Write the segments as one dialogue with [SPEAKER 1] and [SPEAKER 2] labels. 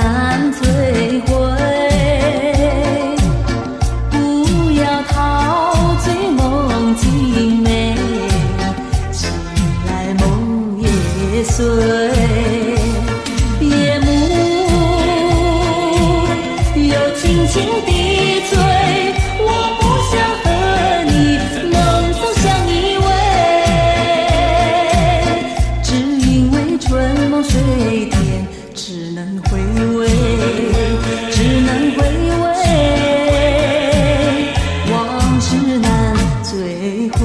[SPEAKER 1] 难摧毁。不要陶醉梦境美，醒来梦也碎。夜幕又轻轻低垂，我不想和你梦中相依偎，只因为春梦水天，只能回味，只能回味，往事难追回。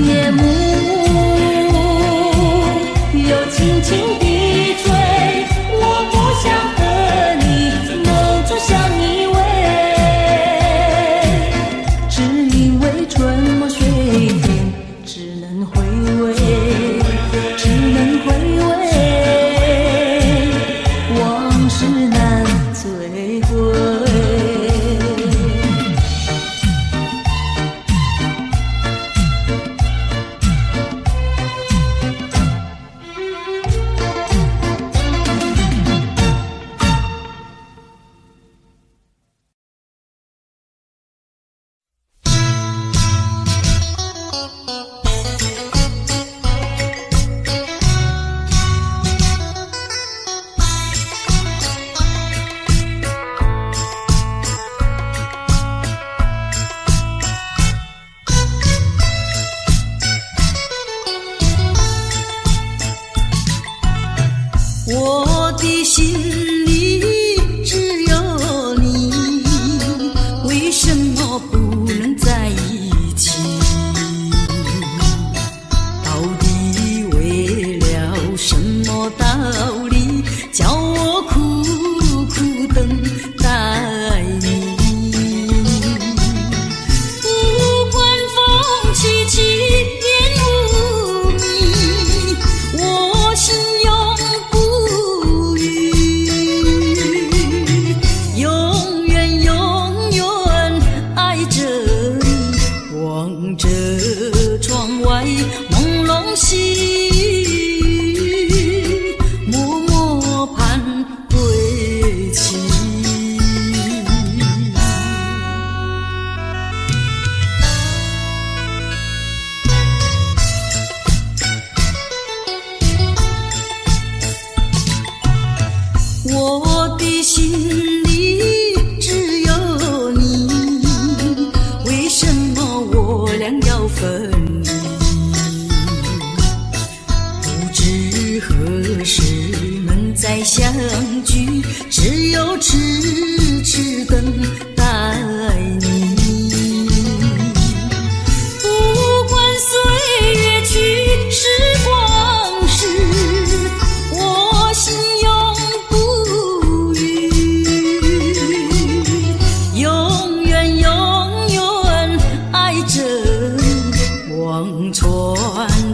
[SPEAKER 1] 夜幕又轻轻低垂，我不想和你梦中相依偎，只因为春梦水天，只能回味，只能回味，往事难追回。我的心里只有你，为什么不能在一起？到底为了什么道理，叫我苦苦等待你？不管风起起，烟雾迷，我心永不永远永远爱着你，望着窗外朦胧兮，默默盼归期。我的心里只有你，为什么我俩要分离？不知何时能再相聚，只有痴痴等待你。不管岁月去，时光逝，我心永不永远永远爱着你，望穿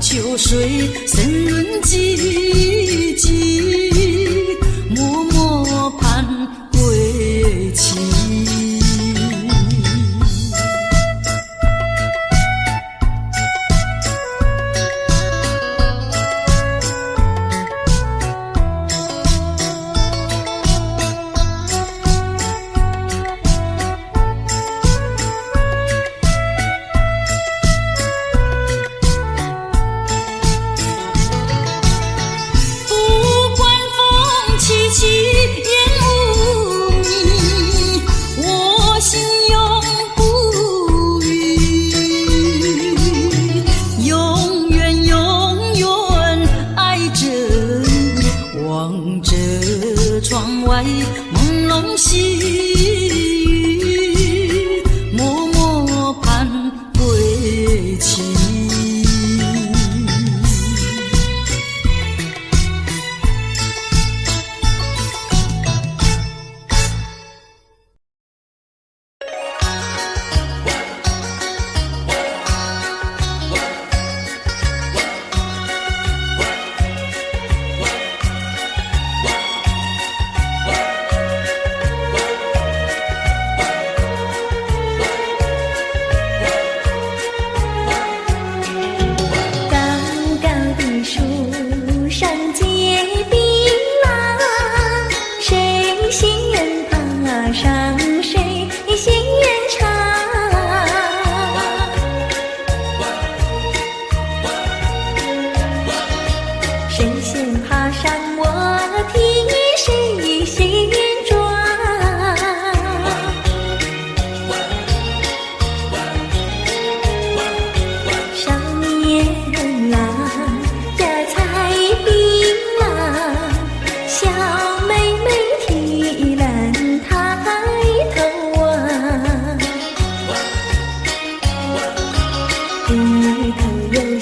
[SPEAKER 1] 秋水，深润寂寂，默默盼归期。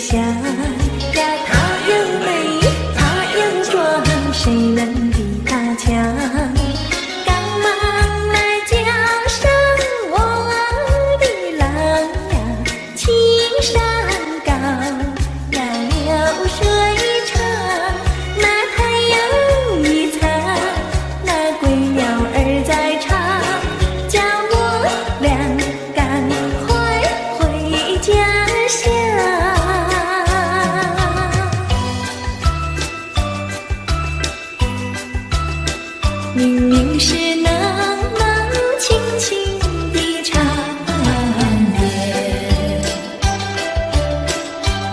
[SPEAKER 1] 想呀，他又美，他又壮，谁能比他强？赶忙来叫声我的郎呀，青山高呀，流水长，那太阳一擦，那归鸟儿在唱，叫我俩赶快回家乡。明明是那么轻轻的长夜，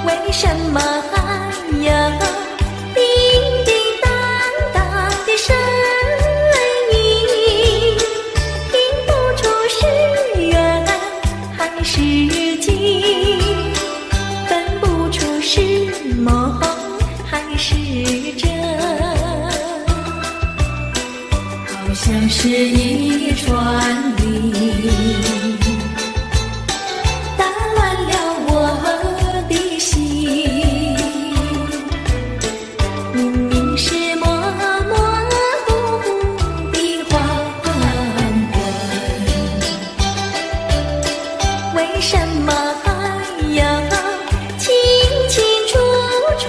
[SPEAKER 1] 为什么呀叮叮当当的声音，听不出是远还是近，分不出是梦还是真，好像是一串铃，打乱了我的心。明明是模模糊糊的黄昏，为什么呀清清楚楚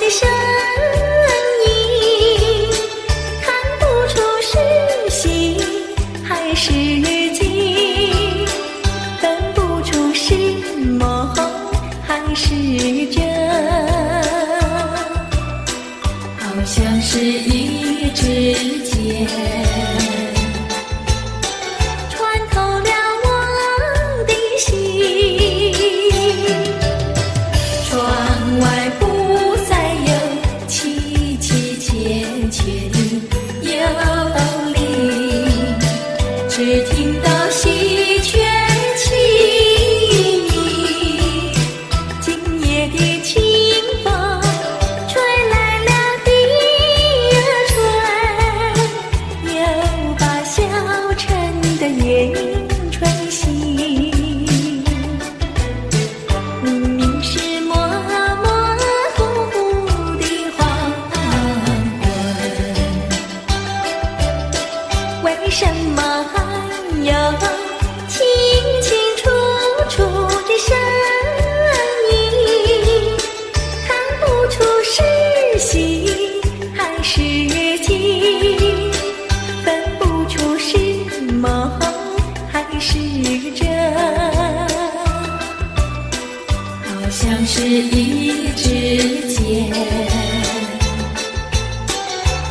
[SPEAKER 1] 的声音，看不出是喜还是惊，分不出是梦还是真，好像是一支箭穿透了我的心。窗外不再有凄凄切切的幽灵，只听到喜鹊轻吟，今夜的清风吹来了第二春，又把小城的夜莺吹醒。明明是模模糊糊的黄昏，为什么有清清楚楚的声音，看不出是喜还是惊，分不出是梦还是真，好像是一支箭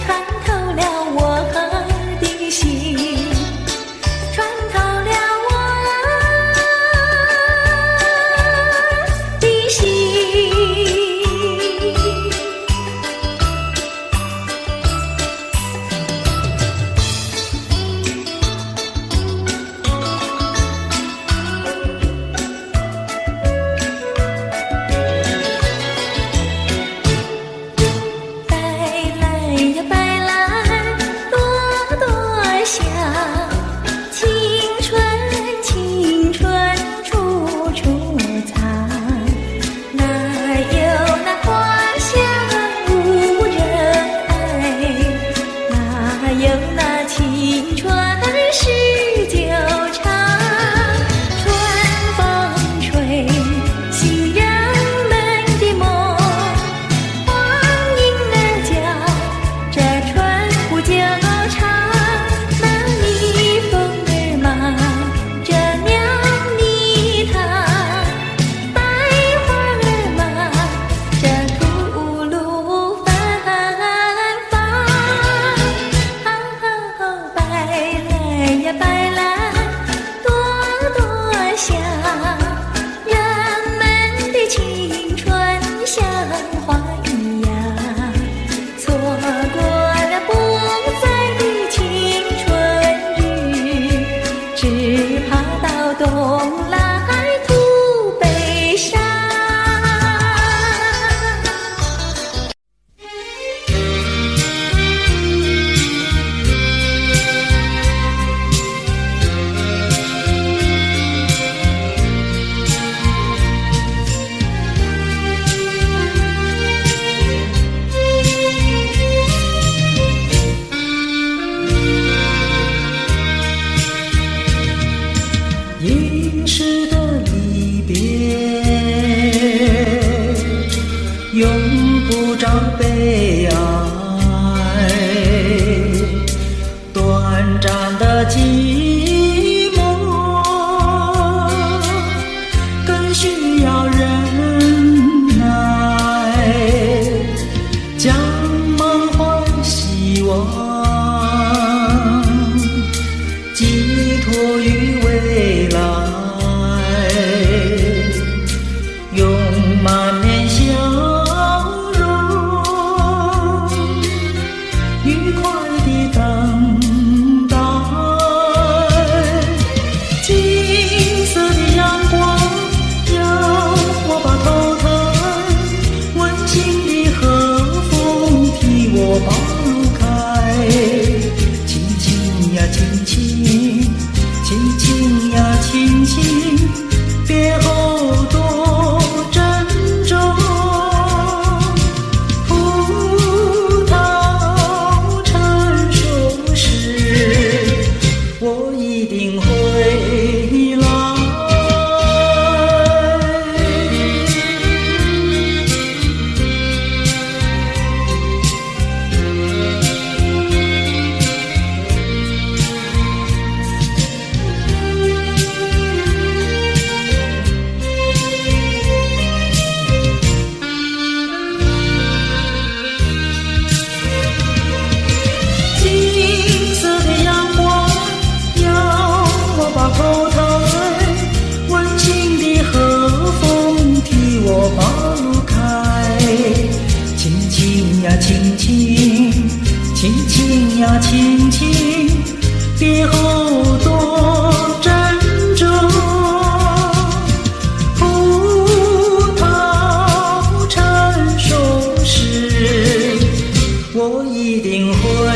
[SPEAKER 1] 穿透了我的心，穿透了我的心。
[SPEAKER 2] 把路开。亲亲呀亲亲，亲亲呀亲亲，别后多珍重。葡萄成熟时，我一定会来。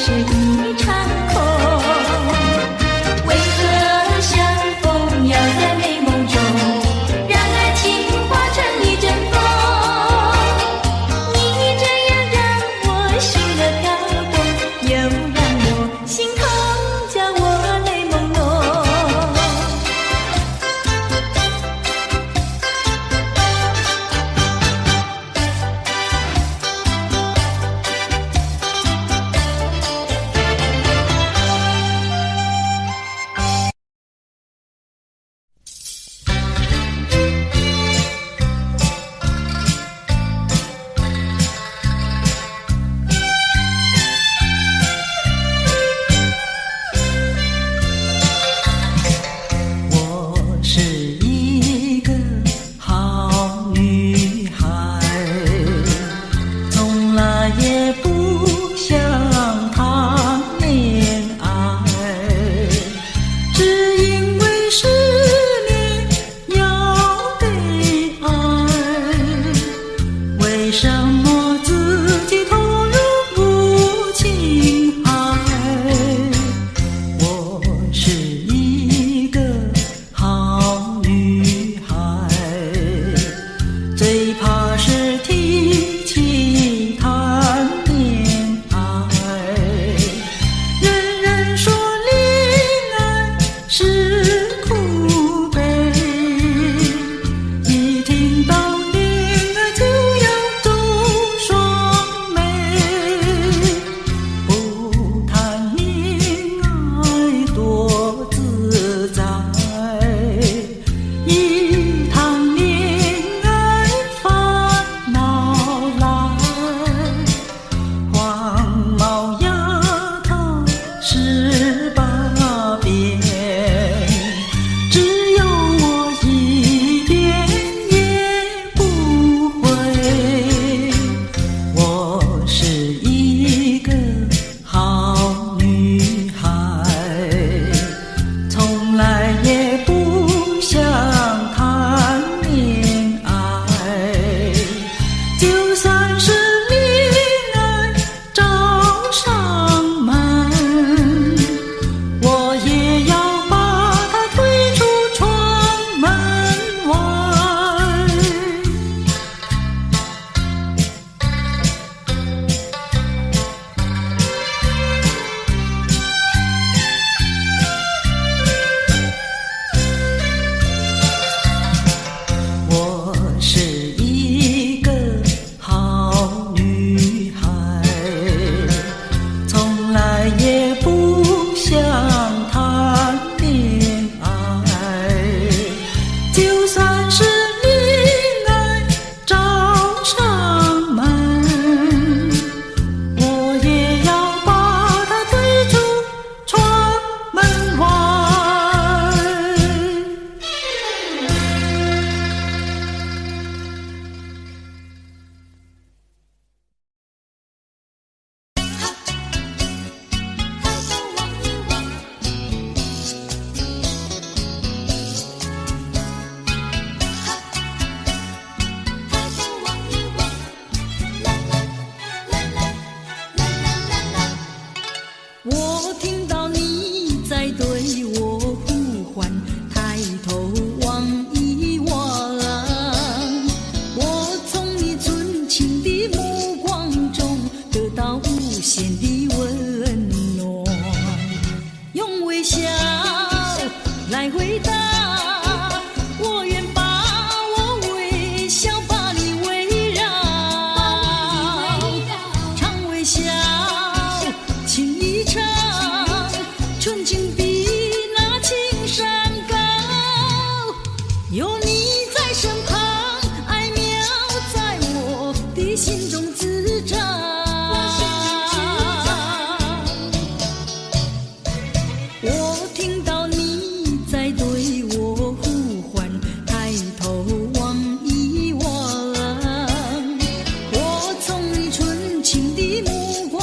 [SPEAKER 1] 是一场空。为何相逢要在美梦中，让爱情化成一阵风？你这样让我心儿跳动，又让我心痛，叫我泪朦胧。
[SPEAKER 2] 我是一个好女孩，从来也不想谈恋爱，只因为思念要被爱。为什么自己投入不情海？我是一个好女孩，最怕是提起谈恋爱。人人说恋爱是苦悲，一听到恋爱就要走双眉。不谈恋爱多自在，一谈恋爱烦恼来。黄毛丫头十八变，只有我一点也不会。我是一个好女孩，从来也不想谈恋爱。就算是恋爱找上门，我也要把它推出窗门外。我是一个好女孩，从来也不想谈恋爱。就算是恋爱找上门，我也要把它推出窗门外。我听到你在对我呼唤，抬头望一望，我从你纯情的目光中得到无限的温暖，用微笑来回答，我愿把我微笑把你围绕，常微笑情一场，纯情比那青山高，有你在身旁，爱苗在我的心中滋长。我听到你在对我呼唤，抬头望一望，我从你纯情的目光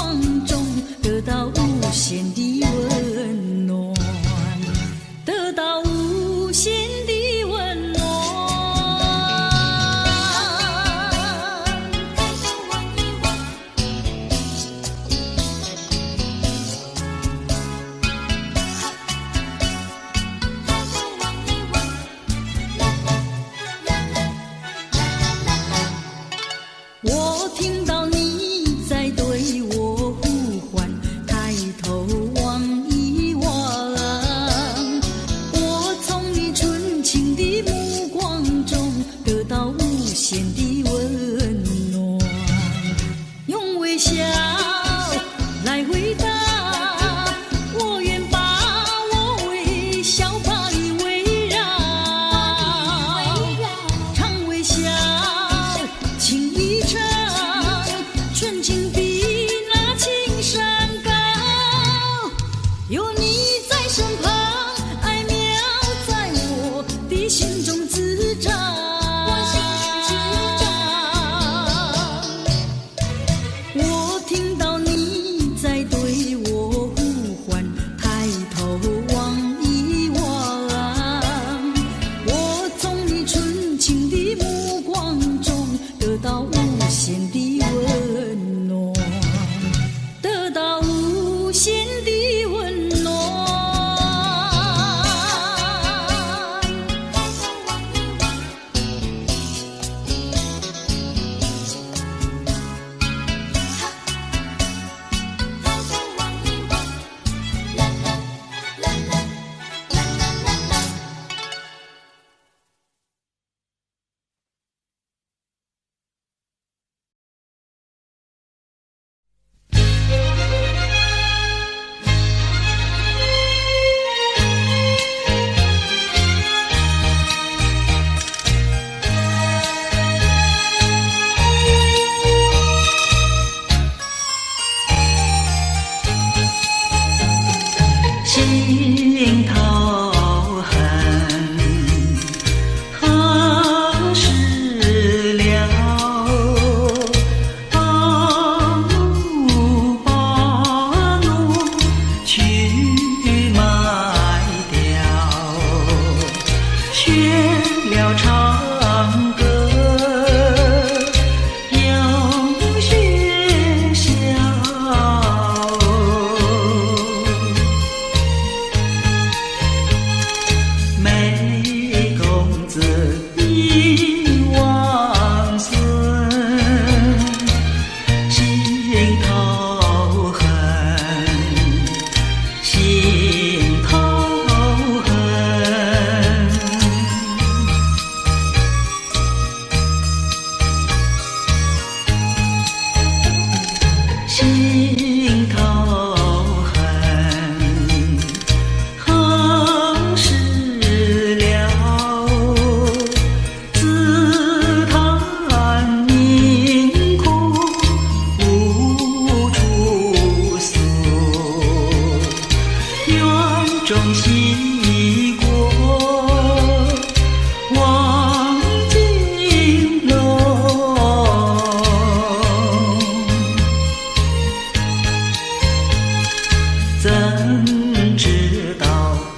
[SPEAKER 2] 怎知道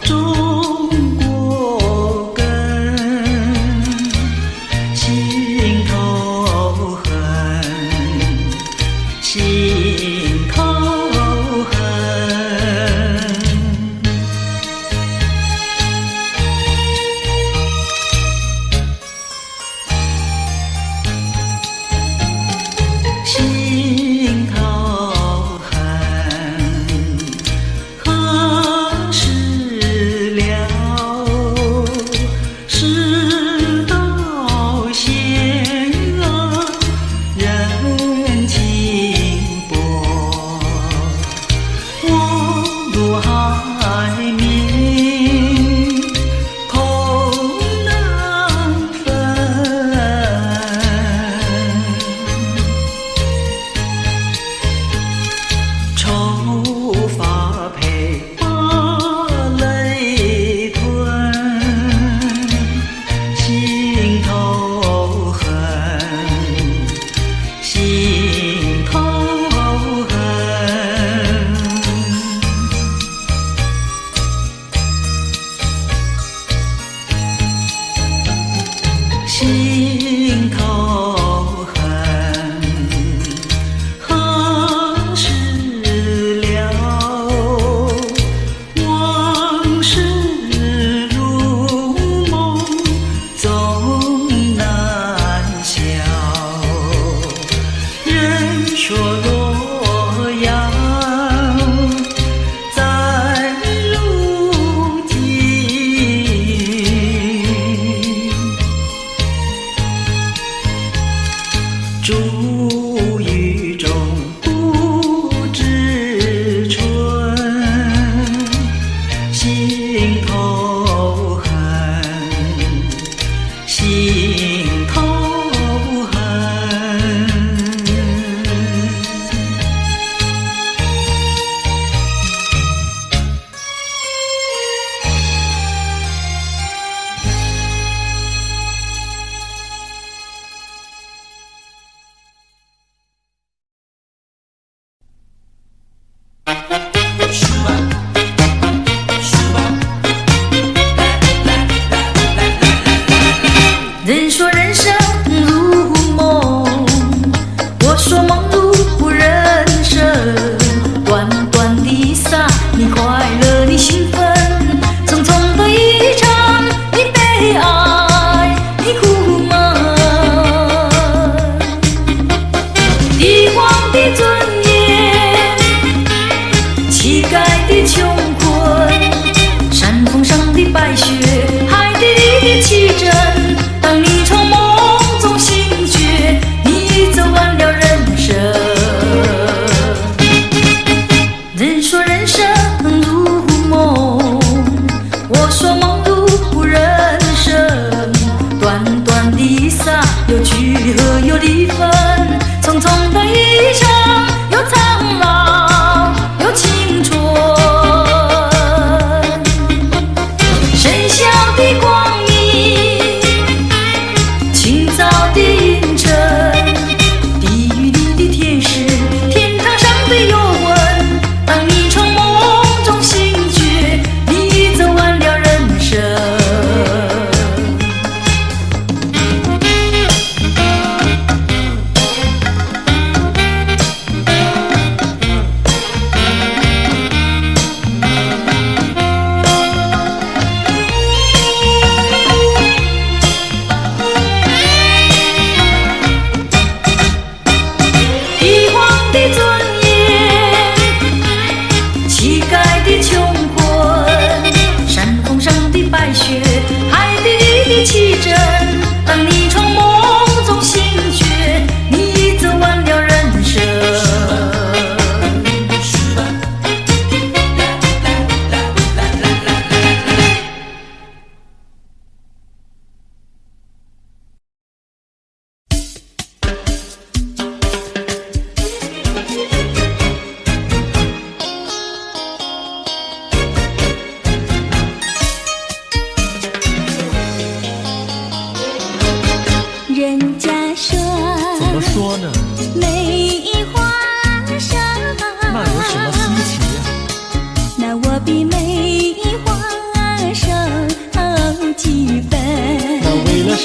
[SPEAKER 2] 中国根？心头恨，心头恨。心头恨，恨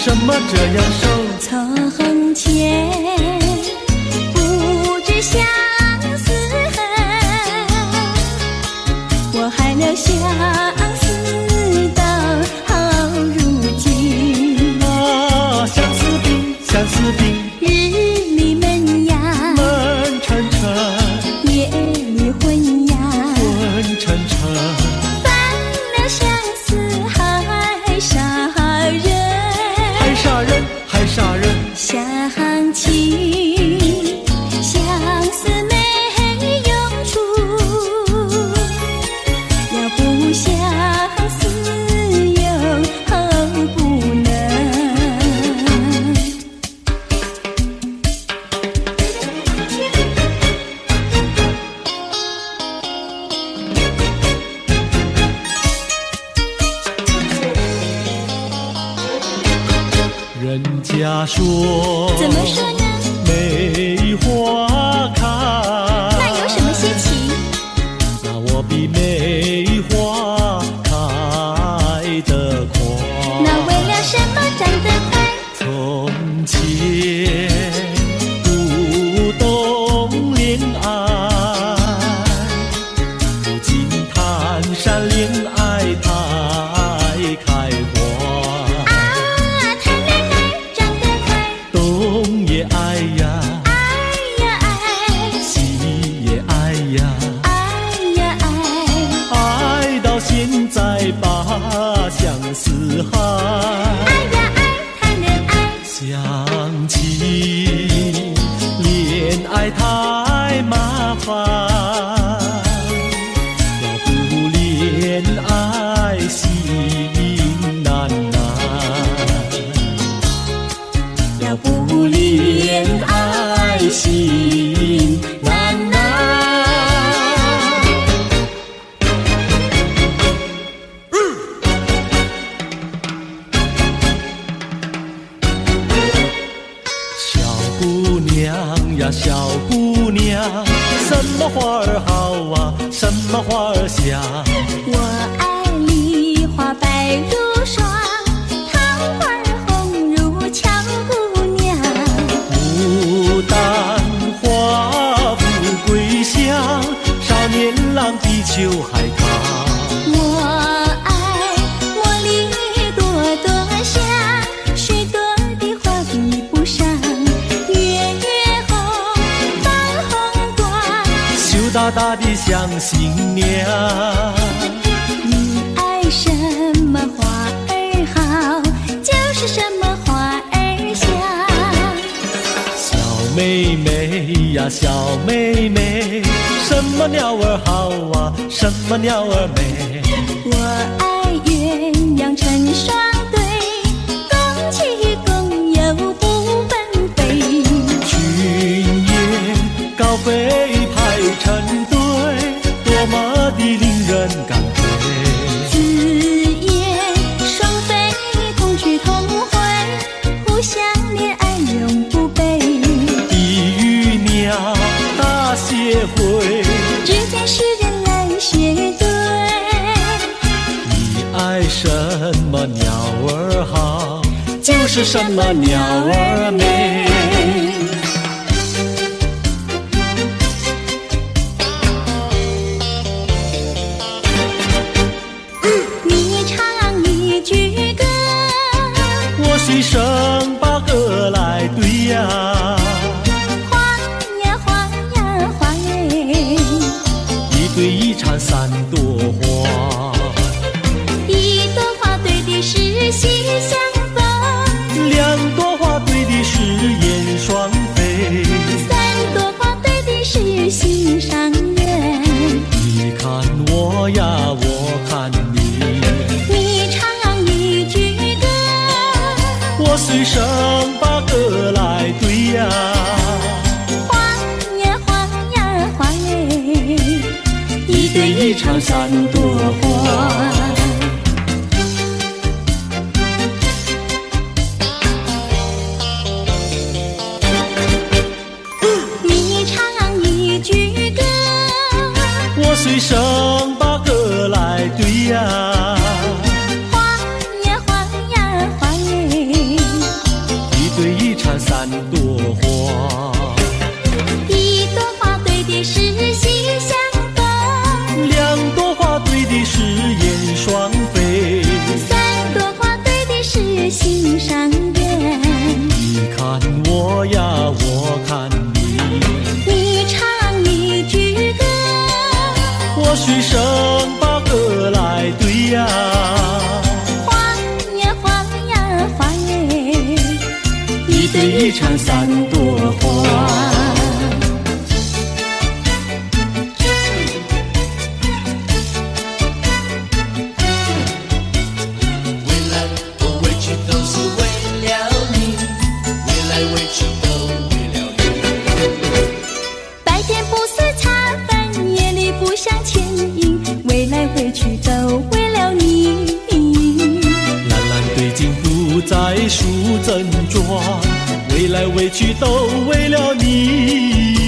[SPEAKER 2] 什么这样瘦？
[SPEAKER 1] 从前不知相思恨，我还留相思到如今。
[SPEAKER 2] 啊，相思病，相思病，
[SPEAKER 1] 日里闷呀，
[SPEAKER 2] 闷沉沉，
[SPEAKER 1] 夜里昏呀，
[SPEAKER 2] 昏沉沉，
[SPEAKER 1] 犯了相思还杀人，
[SPEAKER 2] 还杀人，还杀人。
[SPEAKER 1] 想起相思没用处，要不相思又不能。
[SPEAKER 2] 人家说，
[SPEAKER 1] 怎么说呢？
[SPEAKER 2] 梅花开，
[SPEAKER 1] 那有什么稀奇？
[SPEAKER 2] 那我比梅花开得快。
[SPEAKER 1] 那为了什么长得快？
[SPEAKER 2] 从前不懂恋爱，如今谈山恋爱太开花。东也爱呀，
[SPEAKER 1] 爱呀爱，
[SPEAKER 2] 西也爱呀，
[SPEAKER 1] 爱呀爱，
[SPEAKER 2] 爱到现在把相思害。
[SPEAKER 1] 爱呀爱，谈恋爱，
[SPEAKER 2] 想起恋爱太麻烦，要不恋爱心难难。
[SPEAKER 1] 要不恋爱心难难。
[SPEAKER 2] 小姑娘呀，小姑娘，什么花儿好啊，什么花儿香？
[SPEAKER 1] 我爱梨花白如霜，桃花红如俏姑娘。
[SPEAKER 2] 牡丹花富贵香，少年郎比秋还长。
[SPEAKER 1] 我爱茉莉朵朵香，许多的花比不上。月月红，放红光，
[SPEAKER 2] 羞答答的像新娘。
[SPEAKER 1] 你爱什么花儿好，就是什么花儿香。
[SPEAKER 2] 小妹妹呀，小妹妹，什么鸟儿好啊，什么鸟儿美？
[SPEAKER 1] 我爱鸳鸯成双对，共起共有不分飞。
[SPEAKER 2] 群雁高飞排成队，多么的令人感佩。
[SPEAKER 1] 紫燕双飞同去同回，互相恋爱永不悲。
[SPEAKER 2] 地狱鸟大协会，
[SPEAKER 1] 只见诗人来写对。
[SPEAKER 2] 你爱什么鸟儿好，就是什么鸟儿美。
[SPEAKER 1] 你唱一句歌，
[SPEAKER 2] 我随声把歌来对呀。
[SPEAKER 1] 花呀花呀花耶，
[SPEAKER 2] 一对一唱三朵花，
[SPEAKER 1] 一朵花对的是心相逢，
[SPEAKER 2] 两朵花对的是燕双飞，
[SPEAKER 1] 三朵花对的是心上人。
[SPEAKER 2] 你看我呀，我看你，
[SPEAKER 1] 你唱一句歌，
[SPEAKER 2] 我随声把歌来对呀。
[SPEAKER 1] 花呀花呀花耶，一对一唱三朵花。你唱一句歌，
[SPEAKER 2] 我随声把歌来对呀。
[SPEAKER 1] 花呀花呀花耶，
[SPEAKER 2] 或许生把何来对呀？
[SPEAKER 1] 花呀花呀花耶，
[SPEAKER 2] 一对一场三朵花。树正装，为来为去都为了你。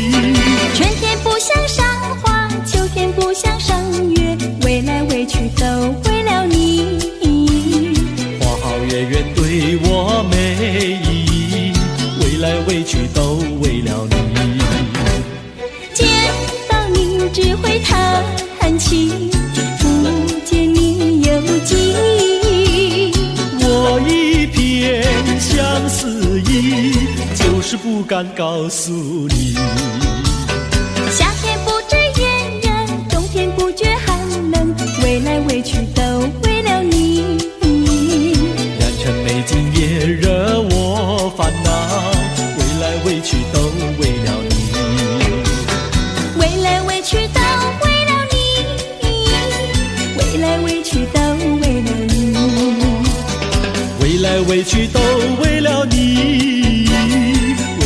[SPEAKER 1] 春天不想赏花，秋天不想赏月，为来为去都为了你。
[SPEAKER 2] 花好月圆对我美意，为来为去都为了你。
[SPEAKER 1] 见到你只会叹气，不见你有记忆。
[SPEAKER 2] 我一片相思意，就是不敢告诉你。
[SPEAKER 1] 夏天不知炎热，冬天不觉寒冷，为来为去都为了你。
[SPEAKER 2] 良辰美景也惹我烦恼，为来为去都为了你。
[SPEAKER 1] 为来为去都为了你，为来为去都为了你。
[SPEAKER 2] 为来为去都为了你，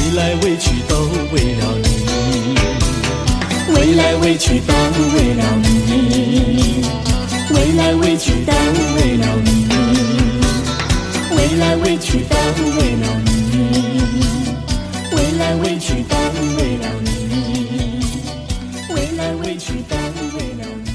[SPEAKER 2] 为来为去都为了你，
[SPEAKER 1] 为来为去都为了你，为来为去都为了你，为来为去都为了你，为来为去都为了你，为来为去都为了你，为来为去都为了你。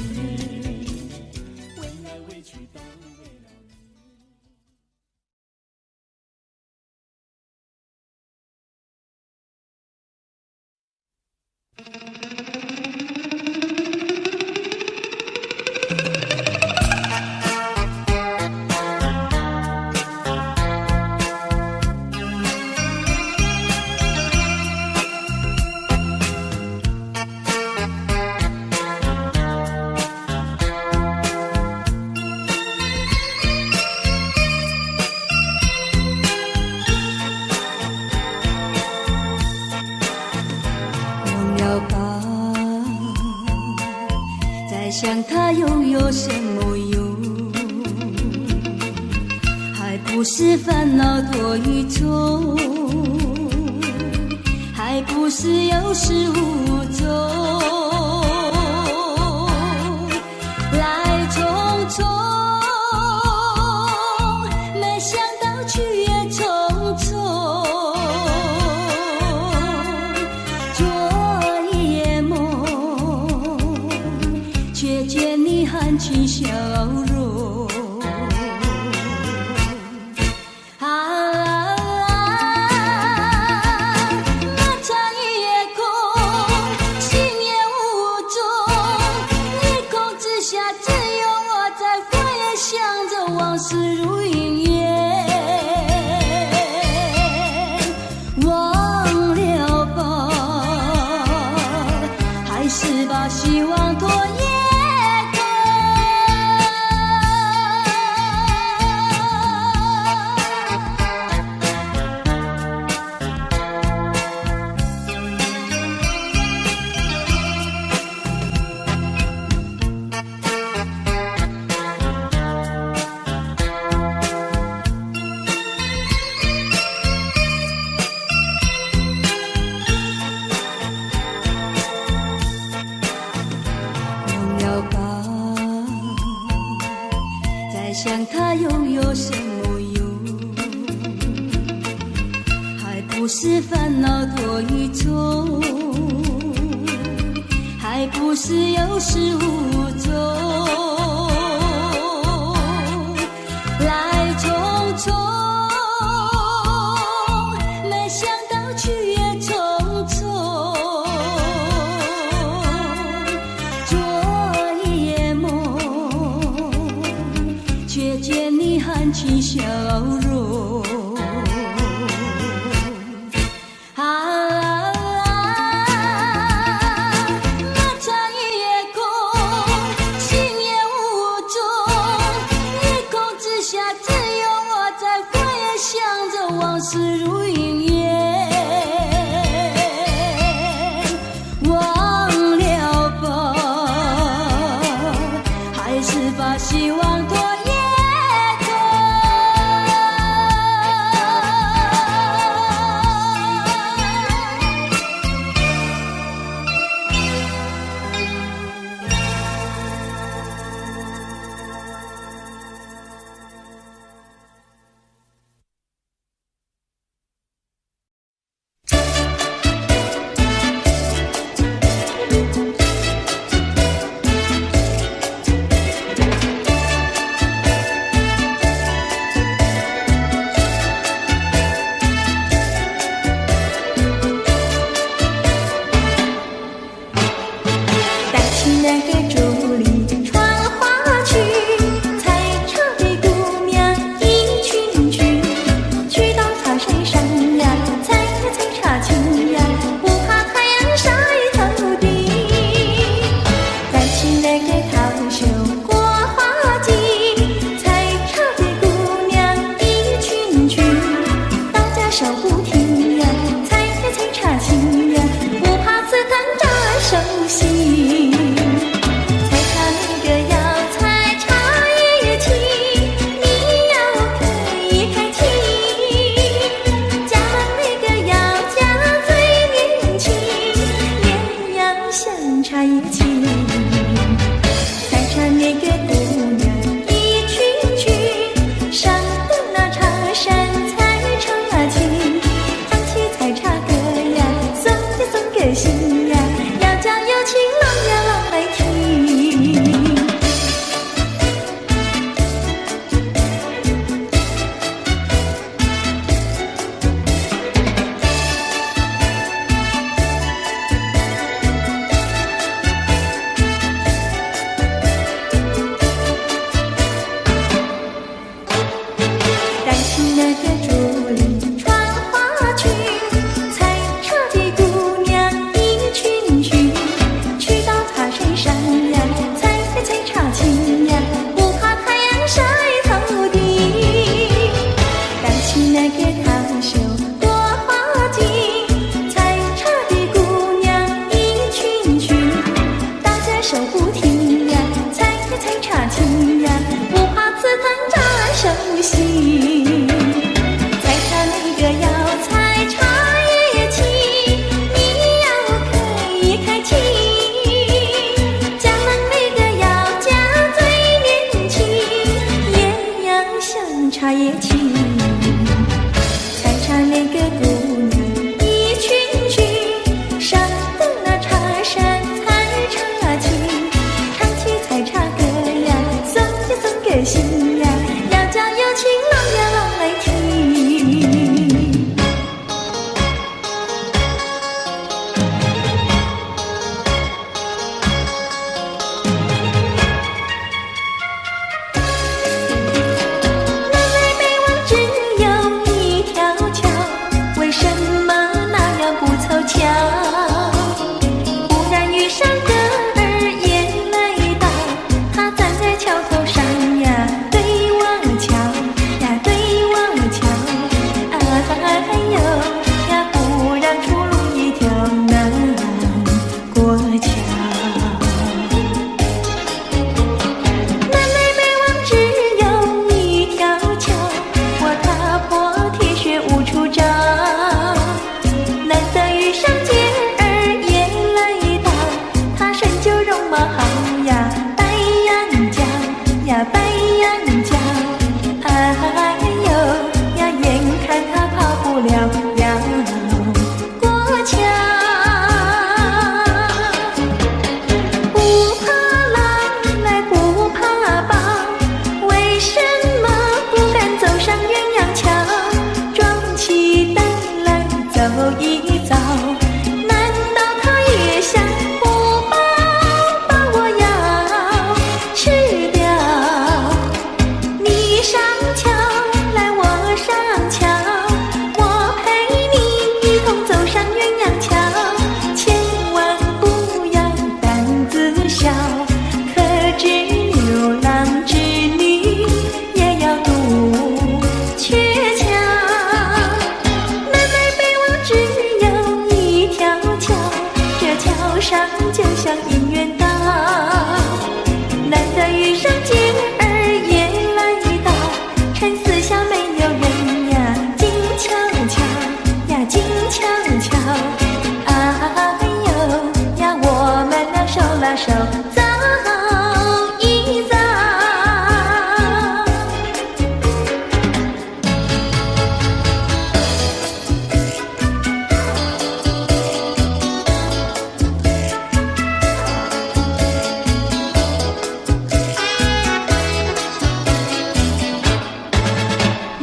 [SPEAKER 1] 想他又有什么用？还不是烦恼多一重，还不是有始无终，来匆匆，没想到去也匆匆。昨夜梦，却见你含情笑容。往事如云烟，忘了吧，还是把希望拖延想他又有什么用？还不是烦恼多一重，还不是有始无终，来匆匆，没想到去也匆匆。昨夜梦，却见你含情笑容。那场夜空，希望多也多。
[SPEAKER 3] 一遭，难道他也想不把我
[SPEAKER 1] 走一遭。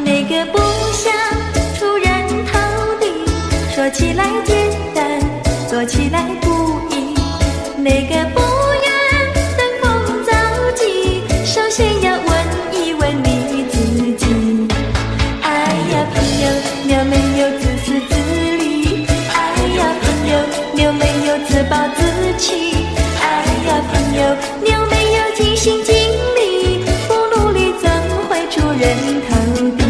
[SPEAKER 1] 那个不想出人头地，说起来简单，做起来不易。那个不愿登峰造极，首先要问一问你自己。哎呀朋友，你有没有自私自利？哎呀朋友，你有没有自暴自弃？哎呀朋友，你有没有尽心尽力？不努力怎会出人头地？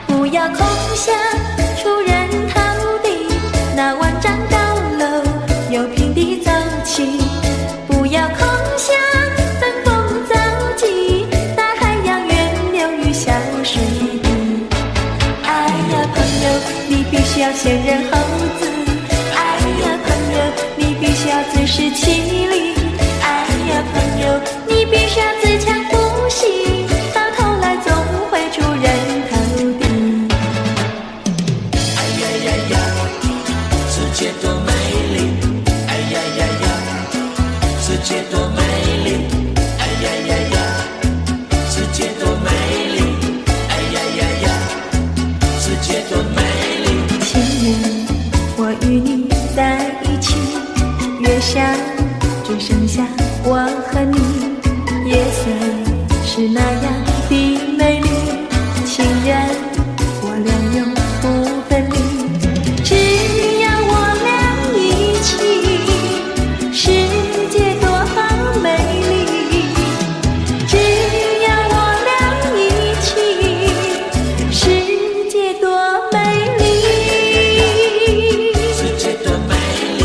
[SPEAKER 1] 不要空想出人头地，那万丈高楼由平地走起。不要空想登峰造极，大海洋源流于小水滴。哎呀朋友，你必须要先人后子。哎呀朋友，你必须要自食其力。哎呀朋友，你必须要自强不息，到头来总会出人头地。
[SPEAKER 3] 哎呀呀呀，世界多美丽！哎呀呀呀，世界多美丽！哎呀呀呀，世界多美丽！哎呀呀呀，世界多美丽！
[SPEAKER 1] 情人，我与你在一起，月下只剩下我和你，夜色是那样的美丽，情人我俩永不分离，只要我俩一起，世界多美丽，只要我俩一起，世界多美丽。
[SPEAKER 3] 世界多美丽！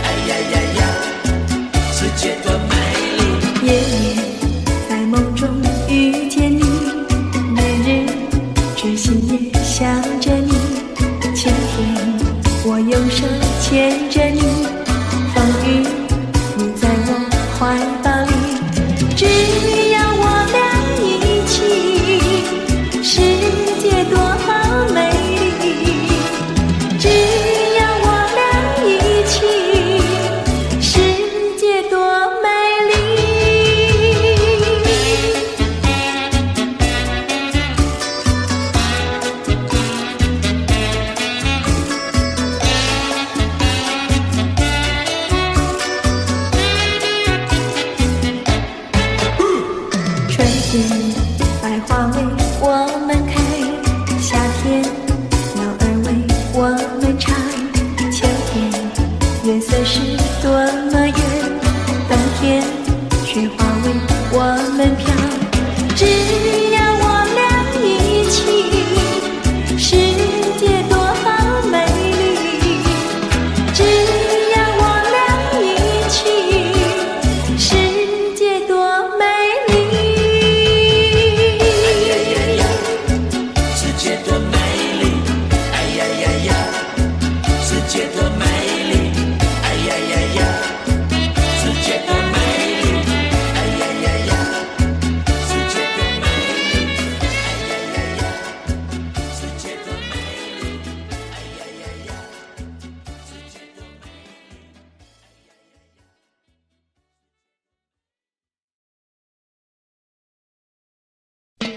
[SPEAKER 3] 哎呀呀呀，世界多美丽！
[SPEAKER 1] 夜夜在梦中遇见你，日日痴心也想着你，晴天我用手牵着你，风雨你在我怀抱里，只要我俩一起，世界多美丽，只要我俩一起，世界多美丽。春天百花为我们开，夏天鸟儿为我们唱，秋天月色是多么圆，冬天雪花为我们飘，只要我俩一起，世界多美丽，只要我俩一起，世界多美丽。
[SPEAKER 3] 哎呀呀呀，世界多美丽！哎呀呀呀，世界多美丽！哎呀呀呀，世界多美丽！哎呀呀呀，世界多美丽！哎呀呀呀，世界多美丽！哎呀呀呀，世界多美丽！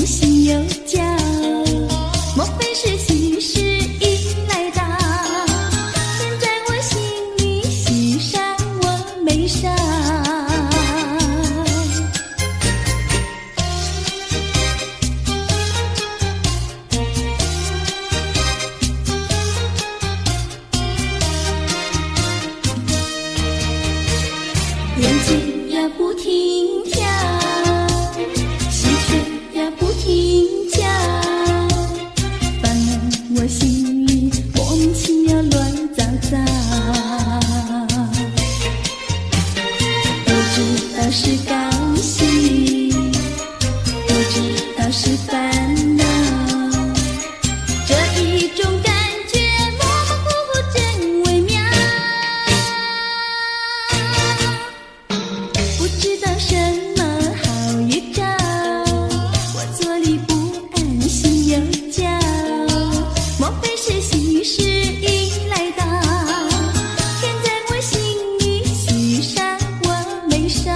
[SPEAKER 1] 心有焦，莫非是虚实已来到？天在我心里，喜上我眉梢。眼睛呀不停跳，喜鹊呀不停叫，烦了我心里莫名其妙乱糟糟。不知道是高兴，不知道是烦恼，这一种感觉模模糊糊真微妙。不知道什么好预兆，我坐立不安，心又焦，莫非是虚实已来到？天在我心里，喜上我眉梢。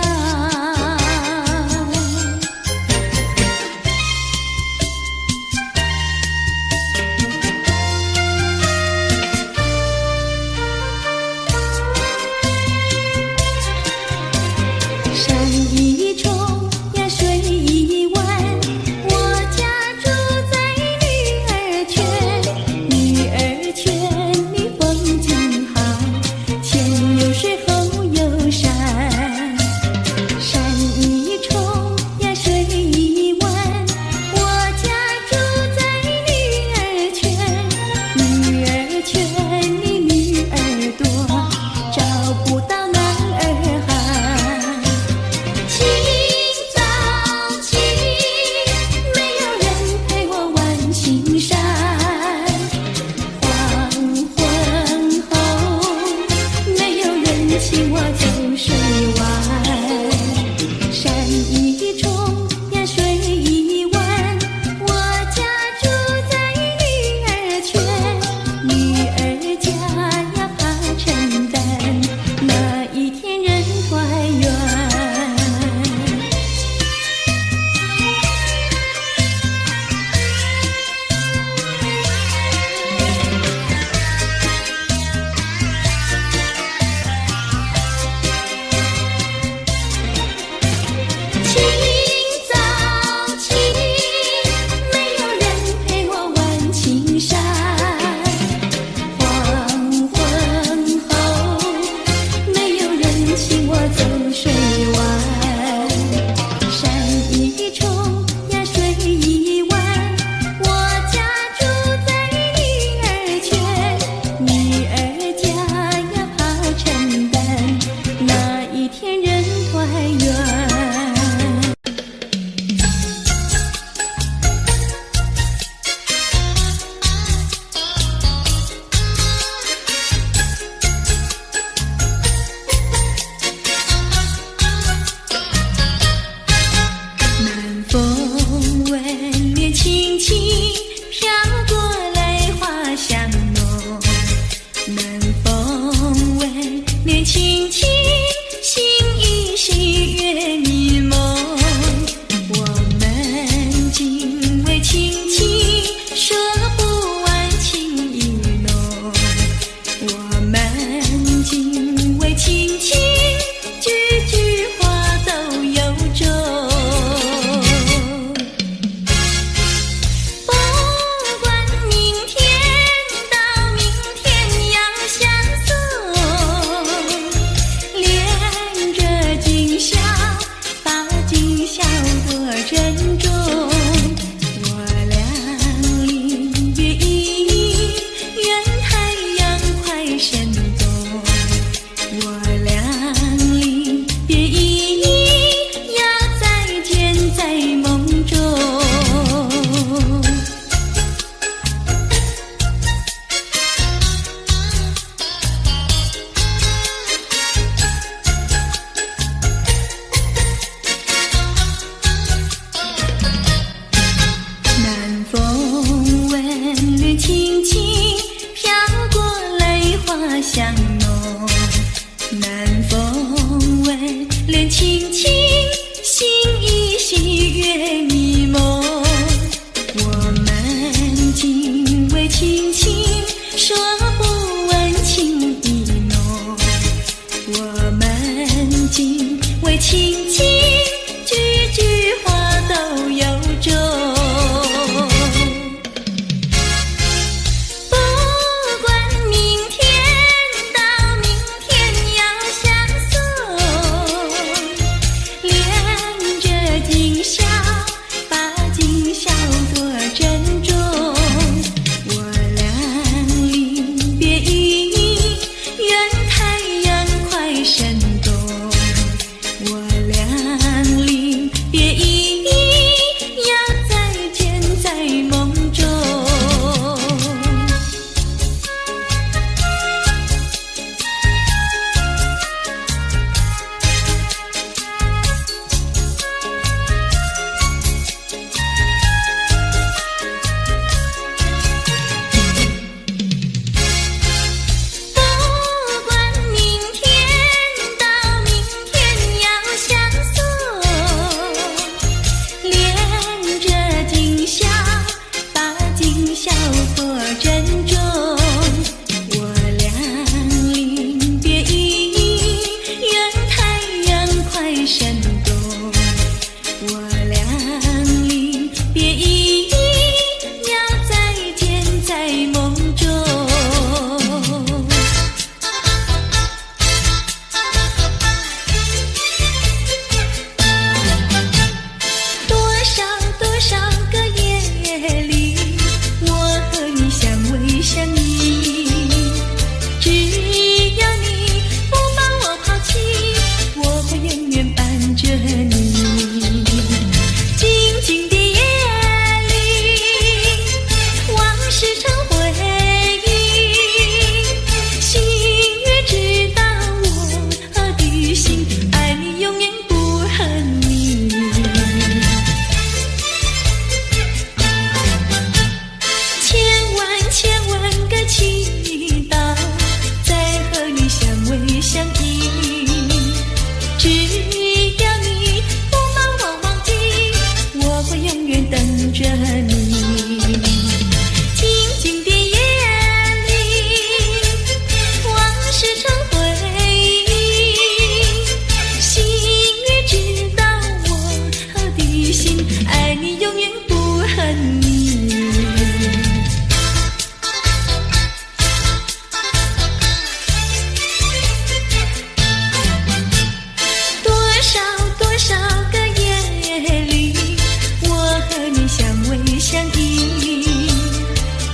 [SPEAKER 1] 相依。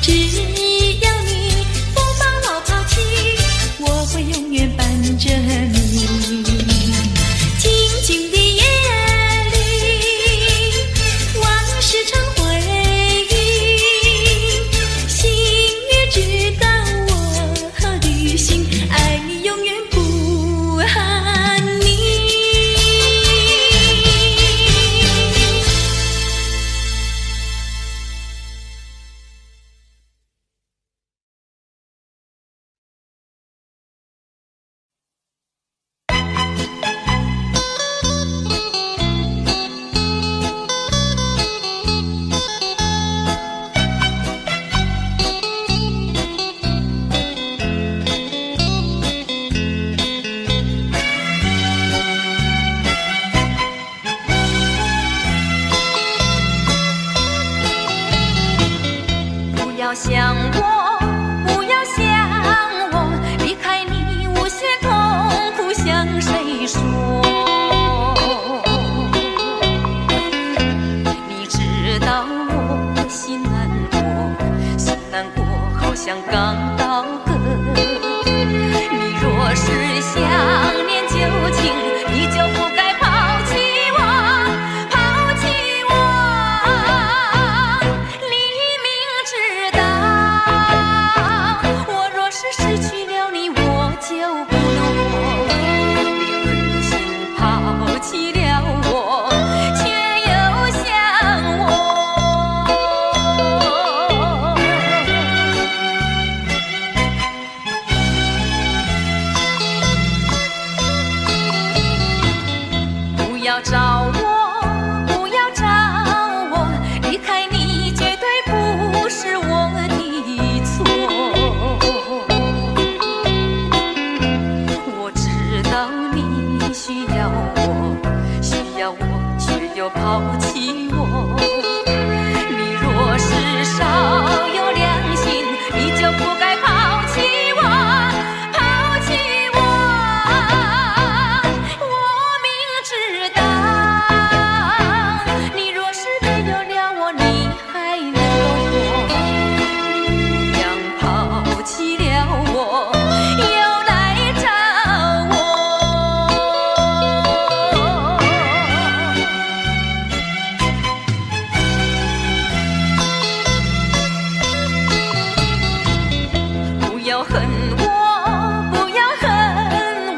[SPEAKER 1] 只要你不把我抛弃，我会永远伴着你。静静的夜里，往事成回忆，心也知道我的心爱你永远不喊你。不要想我，不要想我，离开你无限痛苦向谁说？你知道我心难过，心难过好像刚到歌。你若是想念旧情，你就不该抛弃我，抛弃我。你明知道我若是失去了你，我就不能活。你狠心抛弃了我，却又想我。不要找我，不要找我，离开你绝对不是我的错。我知道你需要我，需要我，却又抛弃我。你若是少有良心，你就不该抛弃我，抛弃我。我明知道，你若是没有了我，你还能够活。你一样抛弃了我，又来找我。不要恨我，不要恨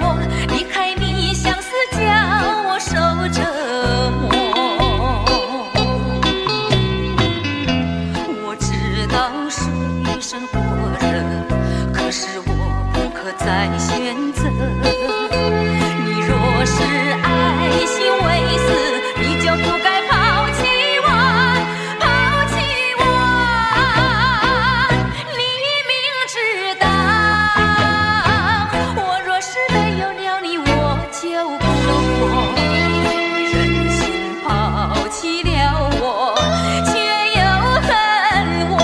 [SPEAKER 1] 我，离开你相思叫我受折磨。我知道水深火热，可是我不可再选择。你若是爱心为死，你就不该抛弃我，抛弃我。你明知道我若是没有了你，我就不能活。你忍心抛弃了我，却又恨我。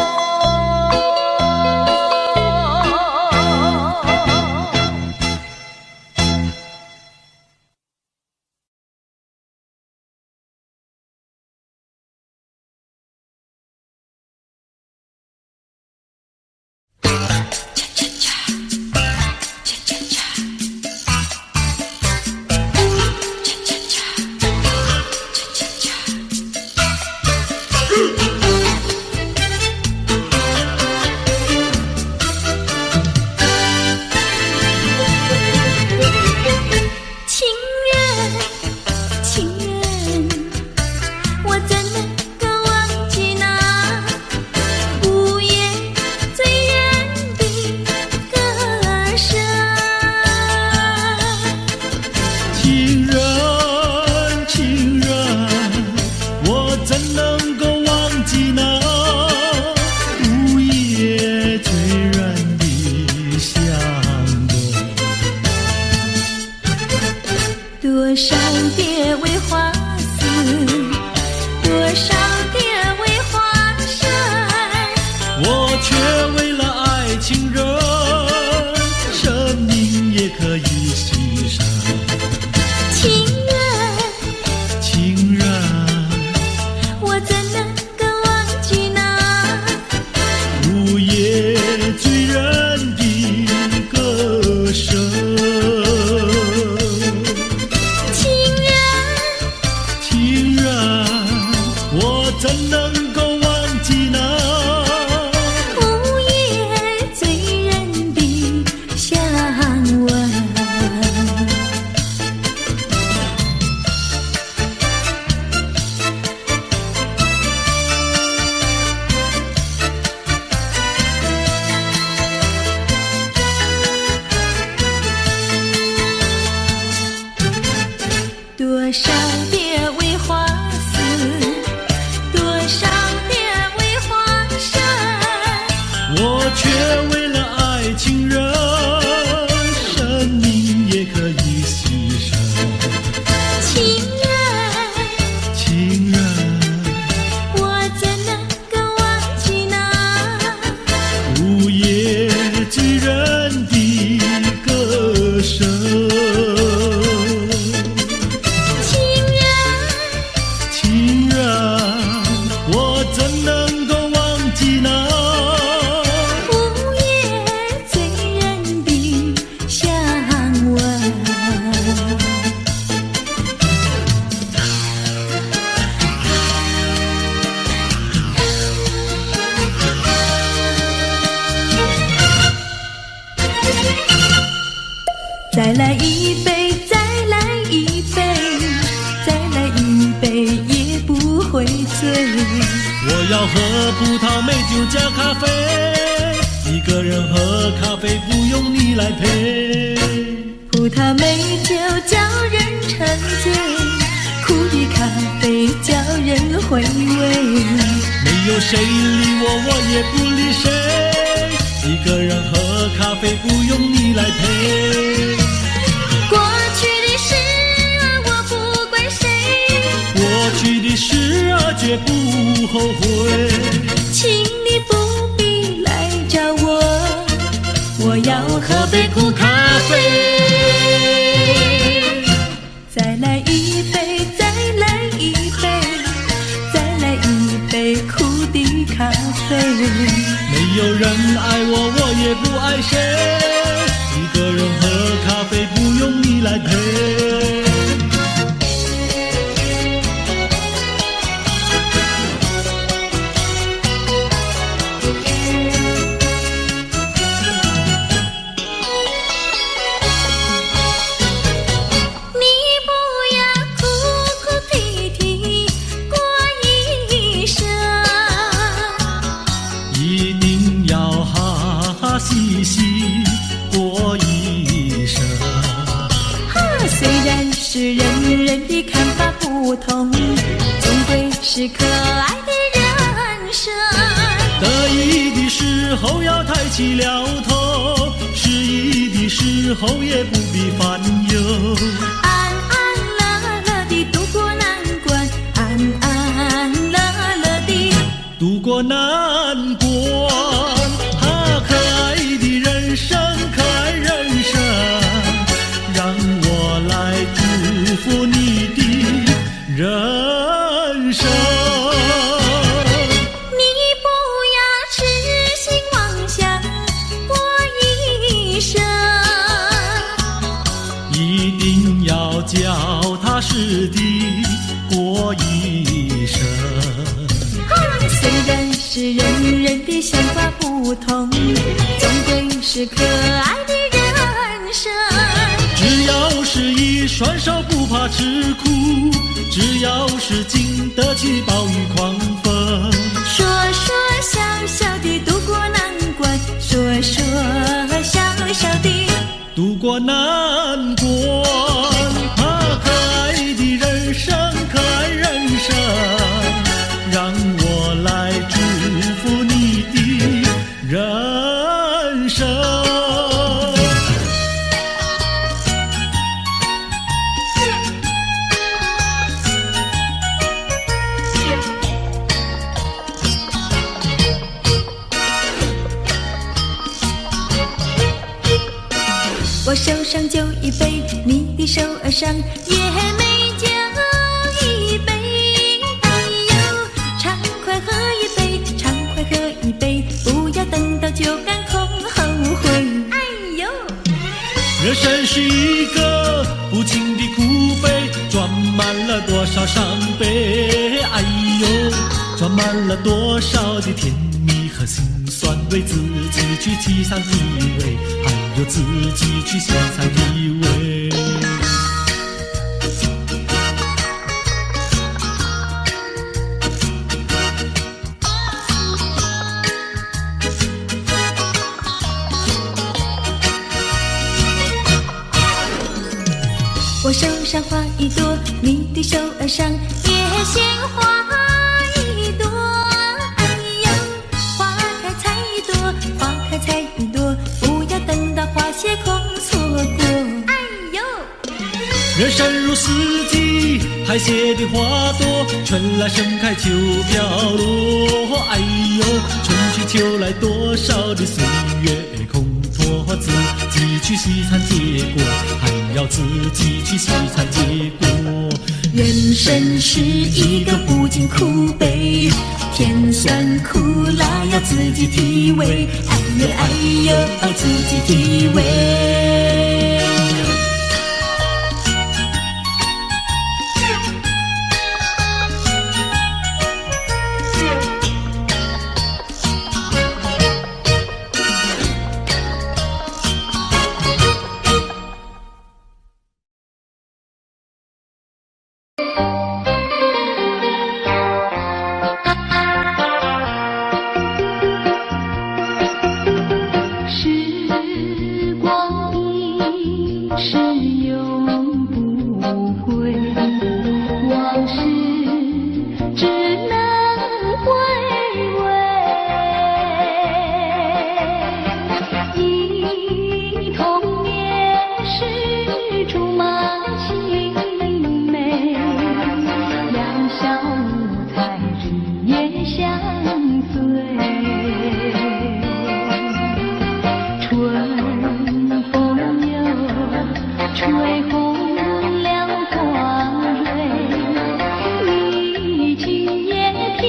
[SPEAKER 1] 情人，情人，我怎能够忘记那午夜醉人的歌声？
[SPEAKER 2] 情人，情人，我怎能够忘记那午夜醉人的香浓？
[SPEAKER 1] 多少蝶为花死，多少蝶为花生。
[SPEAKER 2] 我却为了爱情人，生命也可以牺牲。
[SPEAKER 1] 情人，
[SPEAKER 2] 情人，
[SPEAKER 1] 我怎能够忘记
[SPEAKER 4] 怎能够忘记那
[SPEAKER 1] 午夜醉人的香吻？再来一杯，再来一杯，再来一杯也不会醉。
[SPEAKER 4] 我要喝葡萄美酒加咖啡，一个人喝咖啡不用你来陪。
[SPEAKER 1] 葡萄美酒叫人沉醉，苦的咖啡叫人回味。
[SPEAKER 4] 没有谁理我，我也不理谁，一个人喝咖啡不用你来陪。
[SPEAKER 1] 过去的事啊，我不怪谁，
[SPEAKER 4] 过去的事啊，绝不后悔。
[SPEAKER 1] 请你不必来找我，我要喝杯苦咖啡。再来一杯，再来一杯，再来一杯苦的咖啡。
[SPEAKER 4] 没有人爱我，我也不爱谁，一个人喝咖啡不用你来陪。细细过一生，
[SPEAKER 1] 虽然是人人的看法不同，终归是可爱的人生。
[SPEAKER 4] 得意的时候要抬起了头，失意的时候也不必烦忧。
[SPEAKER 1] 安安乐乐地度过难关，安安乐乐地
[SPEAKER 4] 度过难关。可爱的人生，可爱人生，让我来祝福你的人生。
[SPEAKER 1] 你不要痴心妄想过一生，
[SPEAKER 4] 一定要脚踏实地过一生。
[SPEAKER 1] 虽然是人人的想法不同，终归是可爱的人生。
[SPEAKER 4] 只要是一双手不怕吃苦，只要是经得起暴雨狂风。
[SPEAKER 1] 说说笑笑地度过难关，说说笑笑地
[SPEAKER 4] 度过难关。可爱的人生，可爱人生，让我来祝福你的人生。
[SPEAKER 1] 我手上就一杯，你的手儿上也没就一杯。哎呦，畅快喝一杯，畅快喝一杯，不要等到酒干空后悔。哎呦，
[SPEAKER 4] 人生是一个无情的苦杯，装满了多少伤悲。哎呦，装满了多少的甜蜜和辛酸，为自己去沏上一杯，还有自己去欣赏一味。
[SPEAKER 1] 我手上花一朵，你的手儿上也鲜花一朵。哎呦，花开采一朵，花开采一朵，不要等到花谢空错过。哎呦，
[SPEAKER 4] 人生如四季，排泄的花朵，春来盛开，秋飘落。哎呦，春去秋来，多少的岁月空托，自己去细尝结果，还要自己去细尝结果。
[SPEAKER 1] 人生是一个不尽苦悲，天酸苦辣要自己体味，哎呦哎呦，自己体味。时光一逝永不回，往事只能回味。忆童年时竹马青梅，两小无猜日夜相随。吹红了花蕊，你今夜添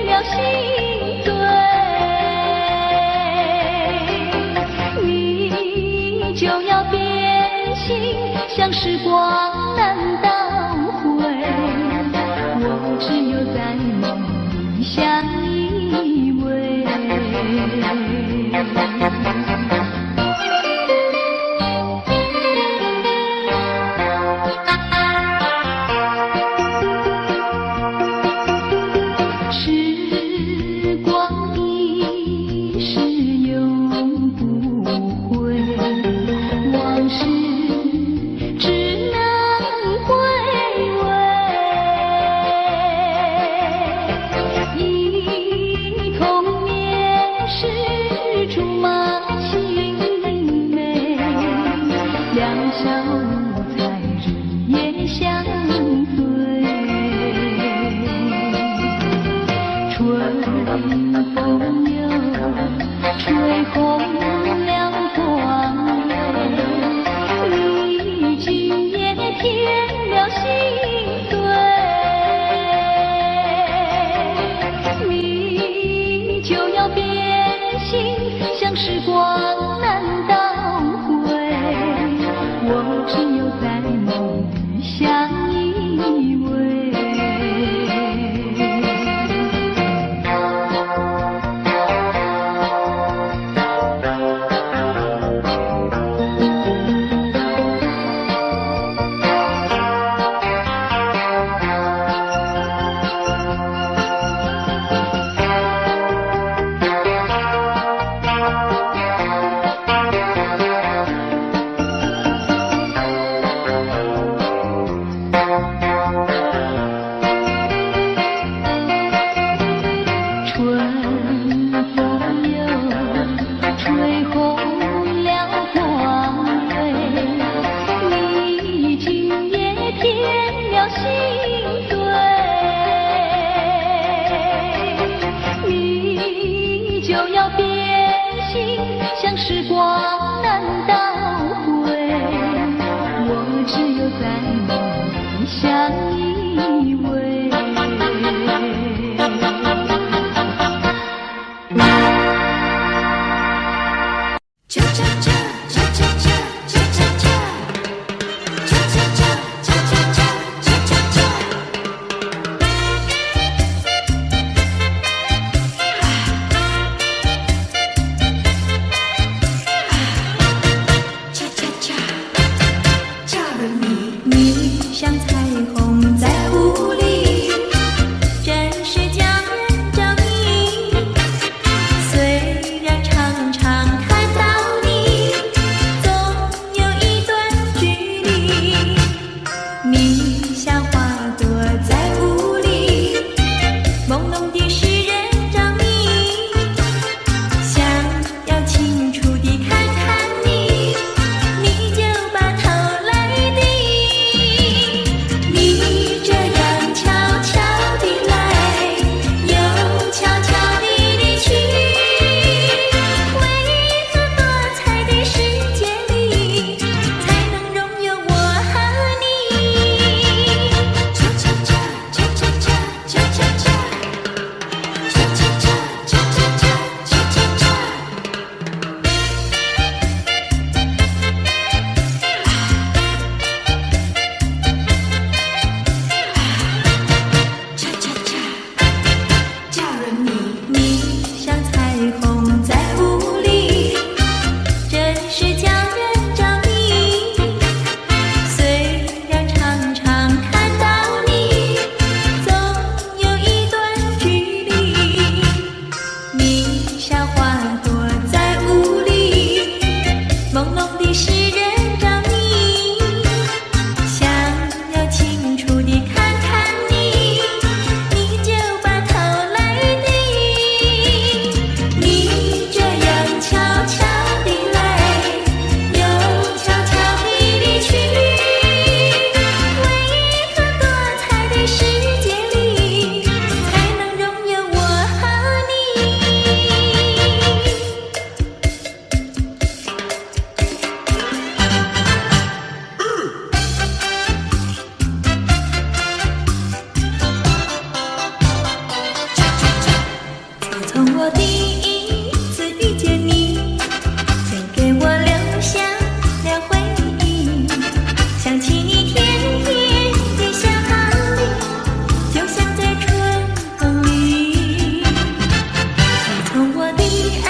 [SPEAKER 1] 了心醉，你就要变心，像时光难倒回，我只有在梦里相依偎。时光一逝永不回，往事只能回味。忆童年时竹马青梅，两小无猜日夜相随。春风又吹红了花蕊，你今夜添了心醉，你就要变心，像时光难倒回，我只有在梦里相依偎。就要变心，像时光难倒回，我只有在梦里相依偎。
[SPEAKER 5] 恰恰恰恰恰恰恰恰恰，恰恰恰恰恰恰恰恰恰。
[SPEAKER 1] 从我第一次遇见你，就给我留下了回忆。想起你甜甜的笑脸，就像在春风里。从我第二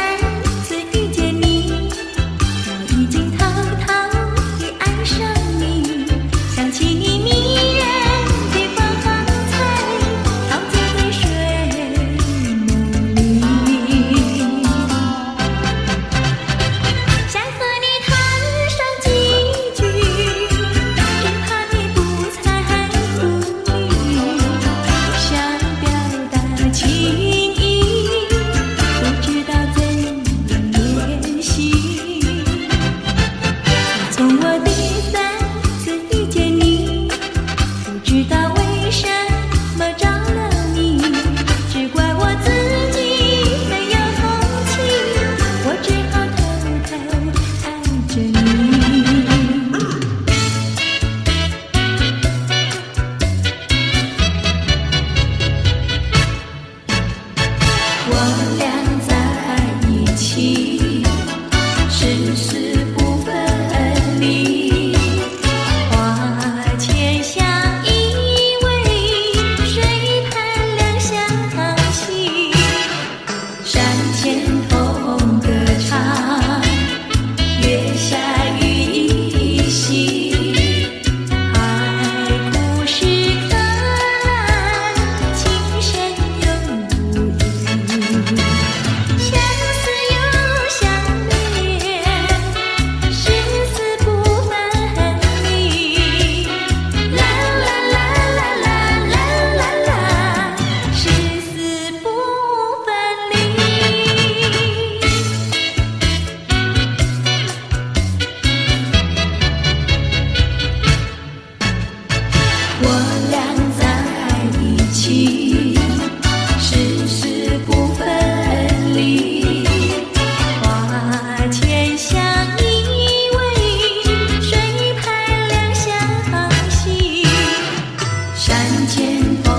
[SPEAKER 1] 次遇见你，我已经偷偷地爱上你。想起你迷人的光彩，陶醉在睡梦里。想和你谈上几句，只怕你不睬不理。想表达情意，不知道怎样联系。从我第三次遇见你，不知道为什么着了迷，只怪我自己没有勇气，我只好偷偷爱着你。我俩在一起，誓死不分离。花前相依偎，水畔两相惜。山前同歌唱，月下雨依稀。海枯石刻来，情深永不移。相思又相恋，誓死不分离。啦啦啦啦啦啦啦啦，誓死不分离。我俩在一起，誓死不分离。花前相依偎，水畔两相惜。山前同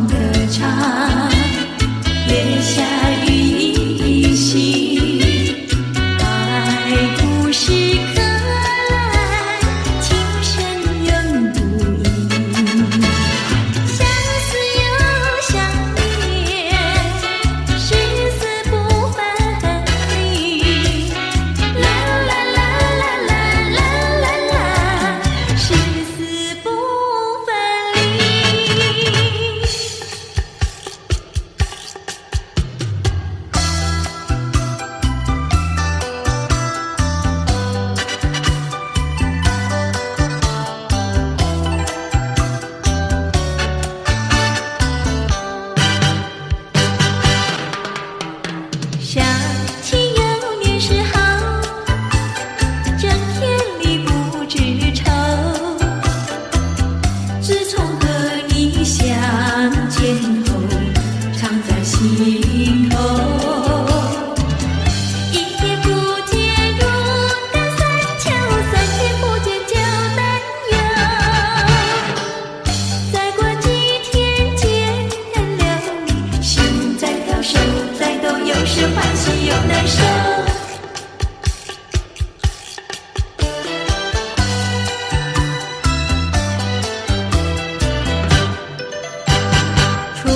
[SPEAKER 1] 歌唱，月下雨依稀。海枯石刻来，情深永不移。相思又相恋，誓死不分离。啦啦啦啦啦啦啦啦，誓死不分离。想起幼年时好，整天里不知愁。自从和你相见后，常在心头。一天不见如隔三秋，三天不见就担忧。再过几天见了你，心在跳，手在抖，有时欢喜又难受。初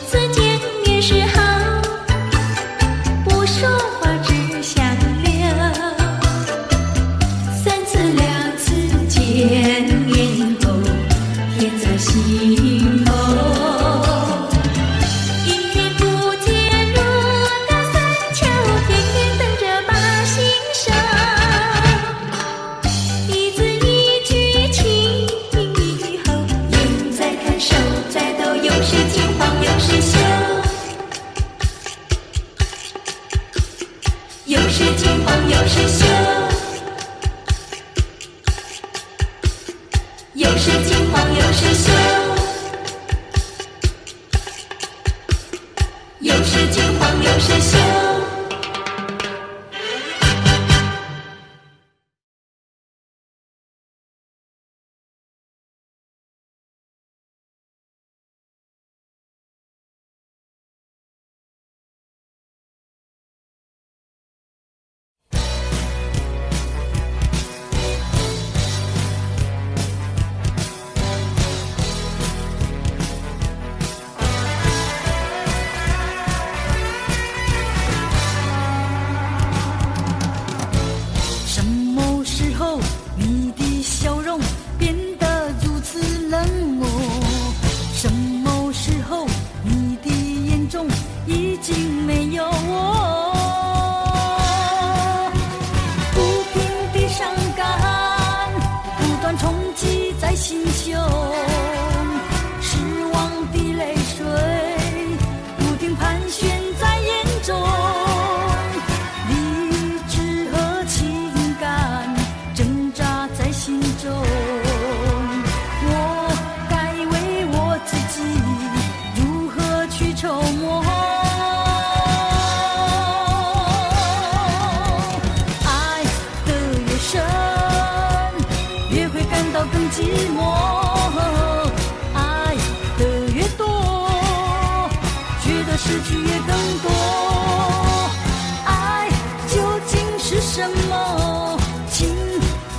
[SPEAKER 1] 次见面时好，不说话只相留。三次两次见面后，甜在心头。一天不见如隔三秋，天天等着把心收。一字一句情以后，眼在看，手在抖，有时惊慌，有时羞。有时惊慌，有时羞。有时惊慌，有时羞。有时惊慌，有时羞。已经没有我。不平的伤感不断冲击在心胸，失望的泪水不停盘旋在眼中，理智和情感挣扎在心中。我该为我自己如何去筹谋？爱的越深，越会感到更寂寞。爱的越多，觉得失去也更多。爱究竟是什么？情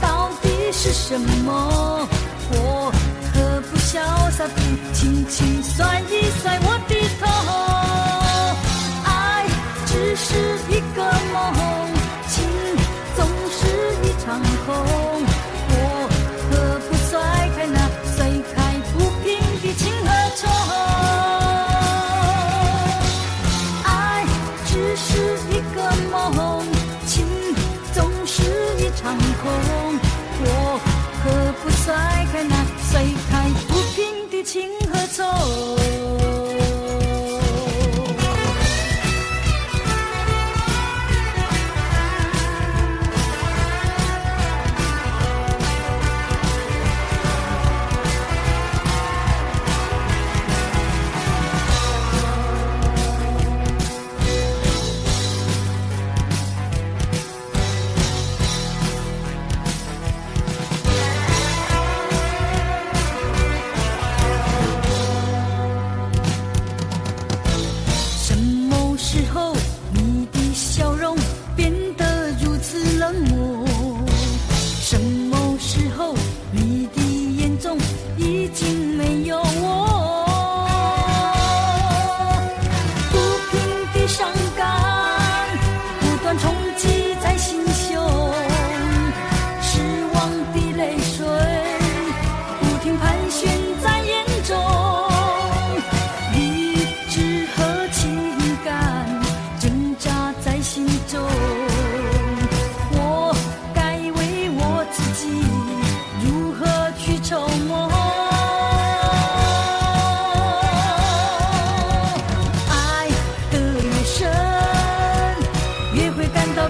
[SPEAKER 1] 到底是什么？我何不潇洒地轻轻甩一甩我的头？爱只是一个梦，情总是一场空。我何不甩开那甩开不平的情和仇？爱只是一个梦，情总是一场空。我何不甩开那甩开不平的情和仇？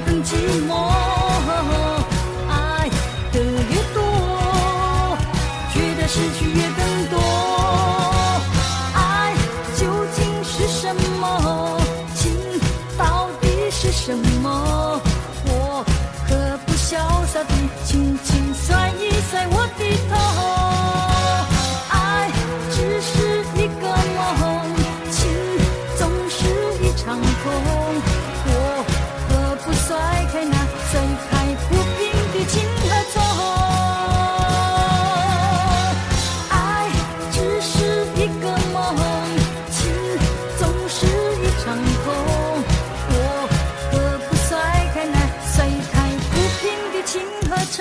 [SPEAKER 1] 更寂寞，爱的越多，觉得失去越更多。爱究竟是什么？情到底是什么？我何不潇洒地轻轻甩一甩我的头？爱只是一个梦，情总是一场空。甩开那甩开不平的情和仇，爱只是一个梦，情总是一场空。我何不甩开那甩开不平的情和仇？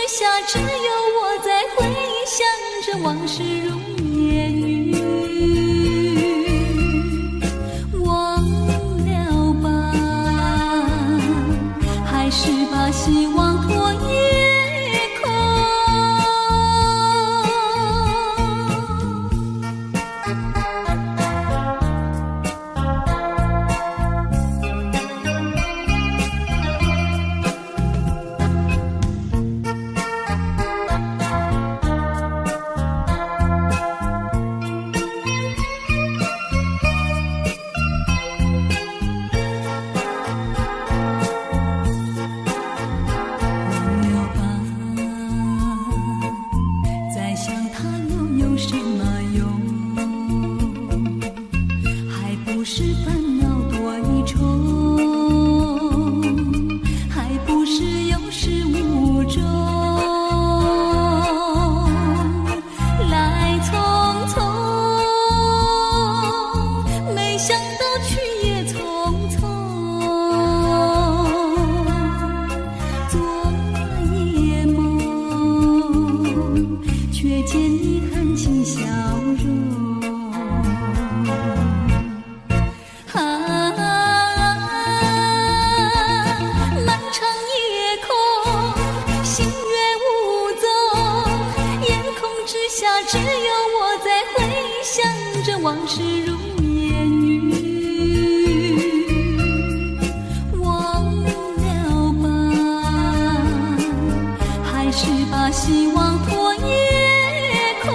[SPEAKER 1] 下，只有我在回想着往事如烟云。忘了吧，还是把希望托夜空。只有我在回想着往事如烟云。忘了吧，还是把希望托夜空。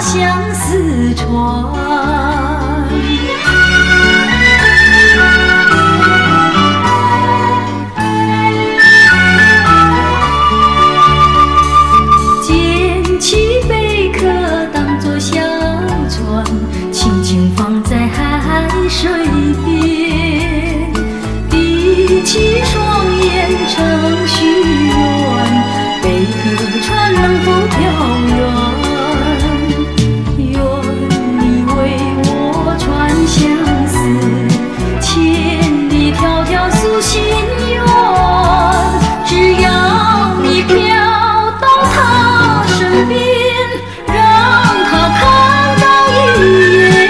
[SPEAKER 1] 相思传，捡起贝壳当作小船，轻轻放在海水边，闭起双眼成许愿，贝壳船能否飘远？心愿，只要你飘到他身边，让他看到一眼。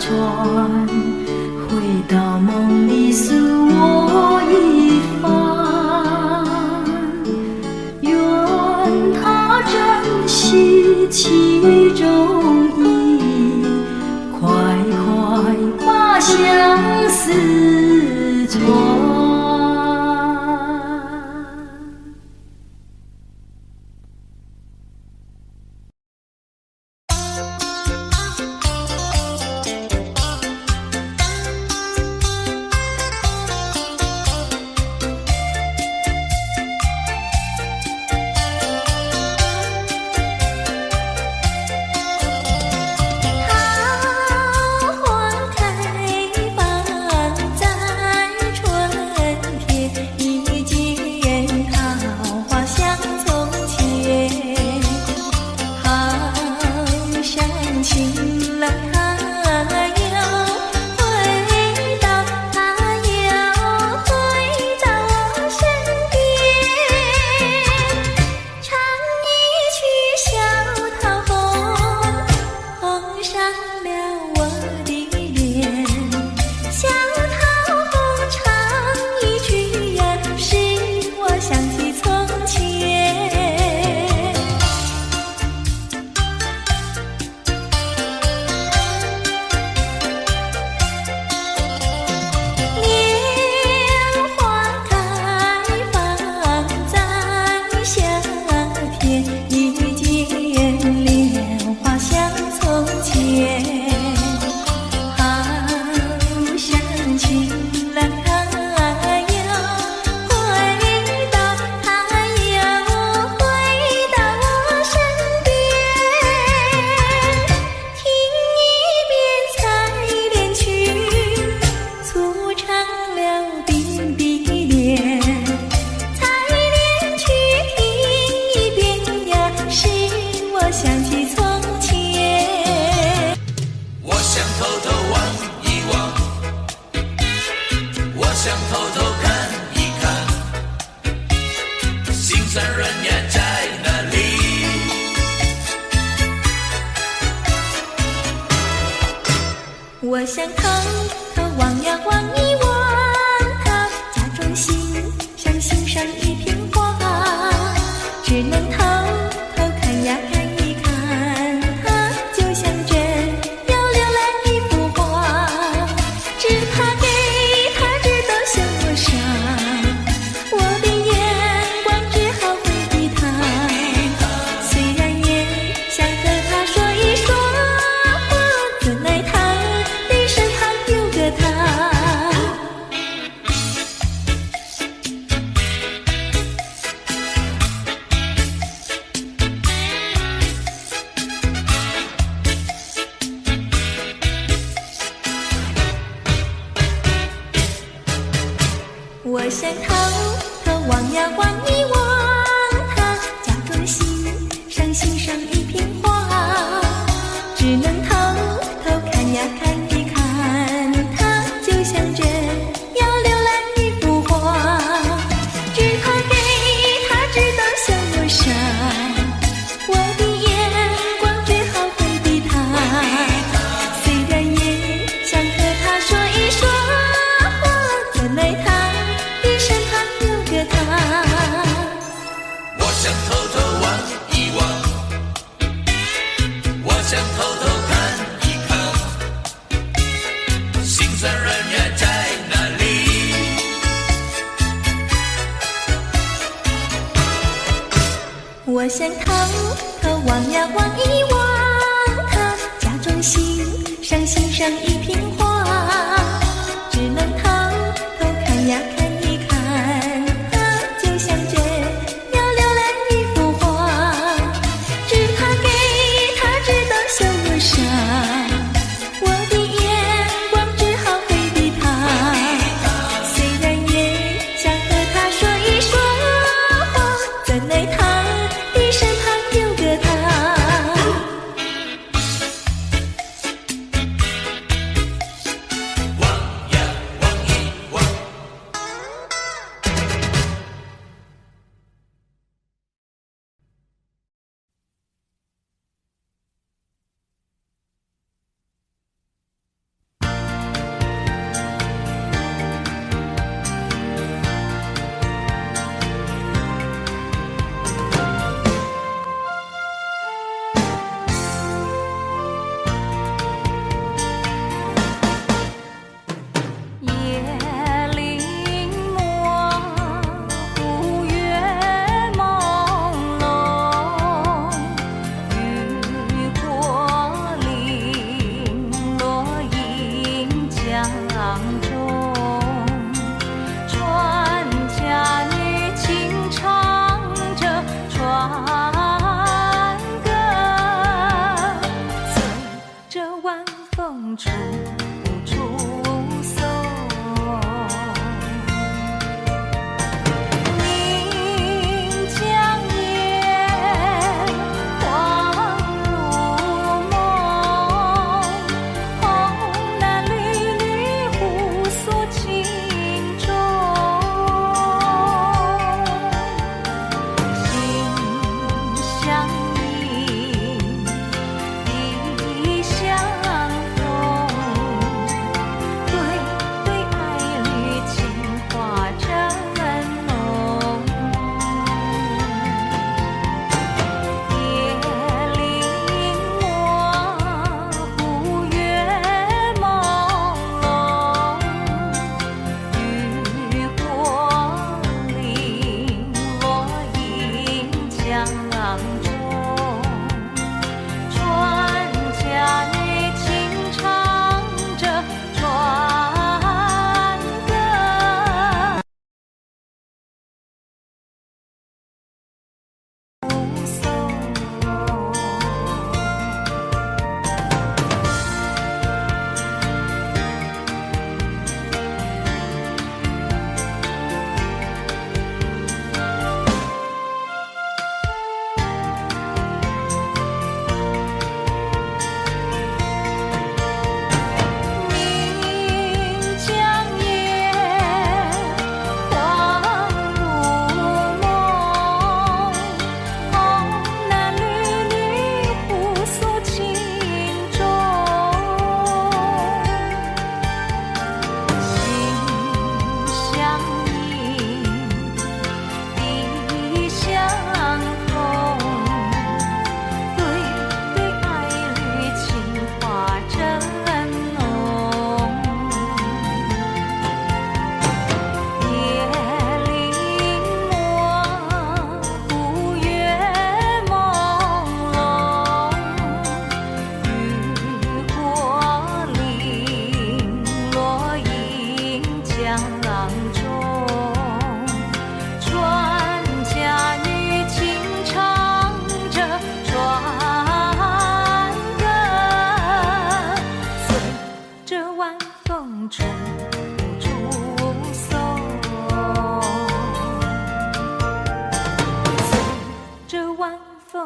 [SPEAKER 1] 船，回到梦里诉我一番。愿他珍惜其中意，快快把相思传。
[SPEAKER 5] 我想偷偷望呀望一望他，假装欣赏欣赏一片花，只能偷偷看呀看一看他，就像真要浏览一幅画，只怕给他知道向我傻，我的眼光只好回避他，虽然也想和他说一说话，怎奈他我想偷偷望呀望一望他，假装欣赏欣赏一片花，只能偷偷看呀看一看他，就像真要浏览一幅画，只怕给他知道向我傻，我的眼光只好回避他，虽然也想和他说一说话，怎奈他
[SPEAKER 3] 我想偷偷望一望，我想偷偷看一看，心酸人呀在哪里？
[SPEAKER 5] 我想偷偷望呀望一望他，假装欣赏欣赏一片花，只能偷偷看呀看一看他，就像真要浏览一幅画，只怕给他知道向我傻，我的眼光只好回避他，虽然也想和他说一说话，怎奈他的身旁有个他。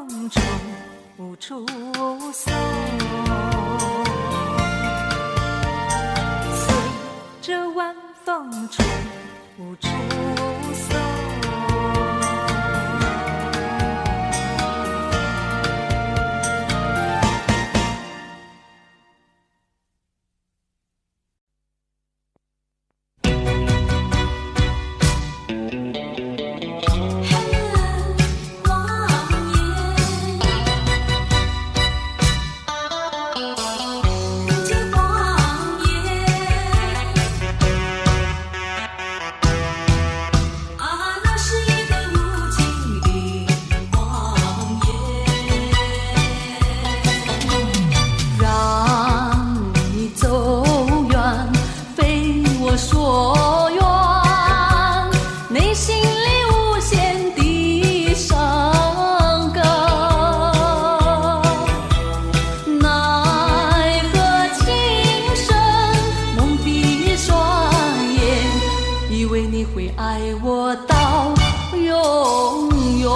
[SPEAKER 1] 风中无处送，随着晚风吹无处送。所愿，内心里无限的伤感，奈何情深蒙蔽双眼，以为你会爱我到永远。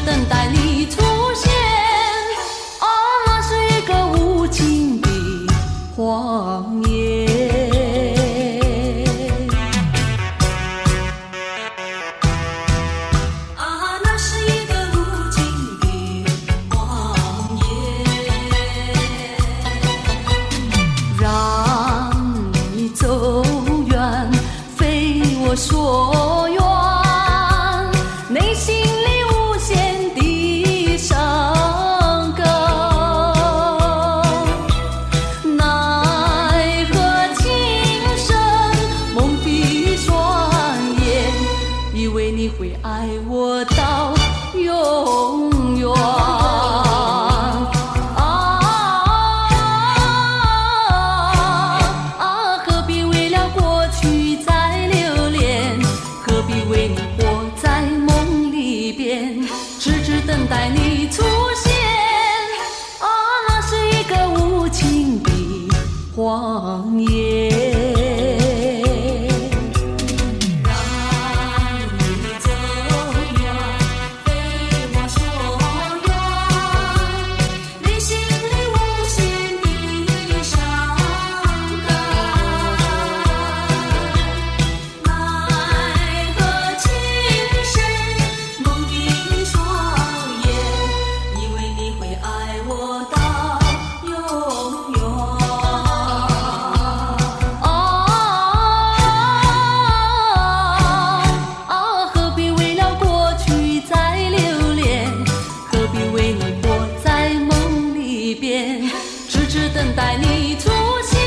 [SPEAKER 1] 等待你出现，啊，那是一个无情的谎言。等待你出现，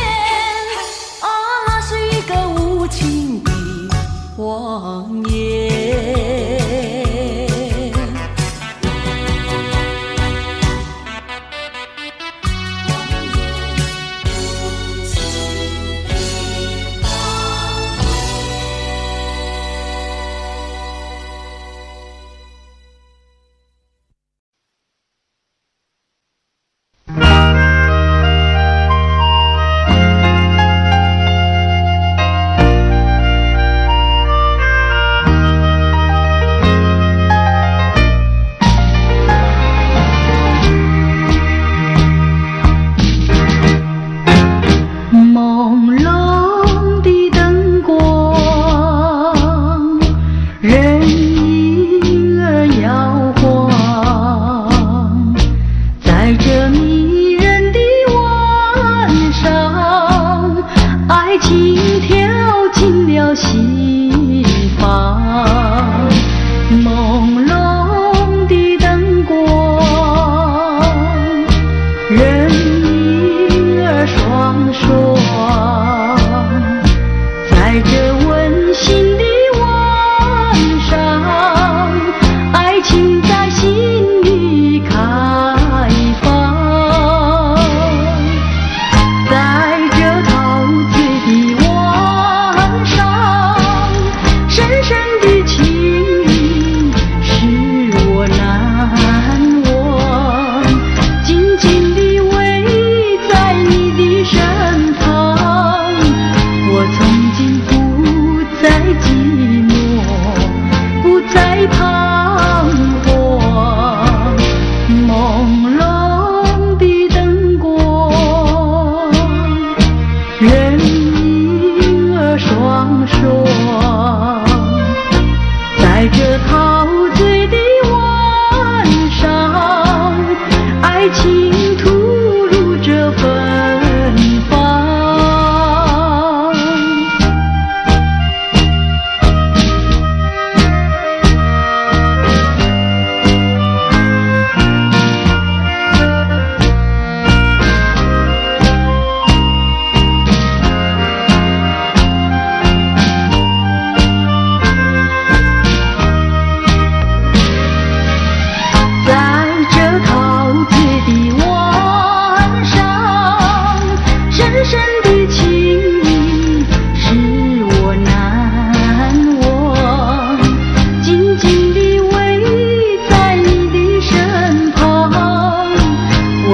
[SPEAKER 1] 啊，那是一个无情的谎言。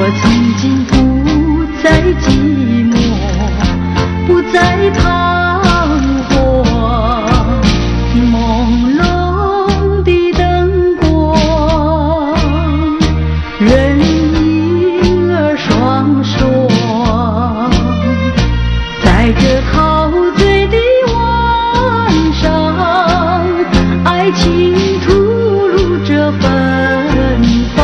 [SPEAKER 1] 我曾经不再寂寞，不再彷徨，朦胧的灯光，人影儿双双，在这陶醉的晚上，爱情吐露着芬芳。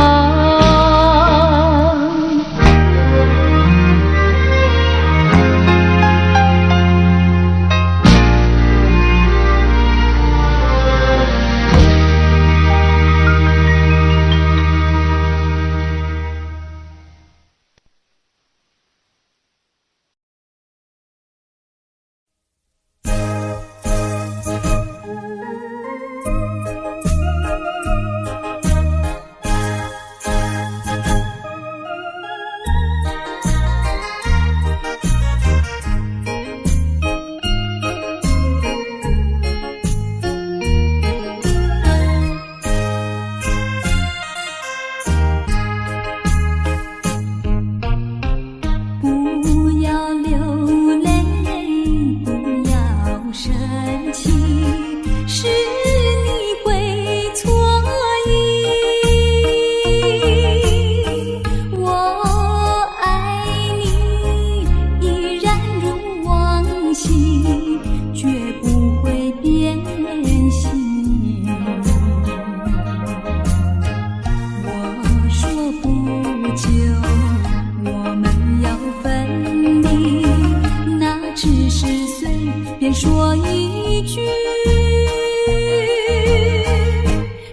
[SPEAKER 1] 说一句，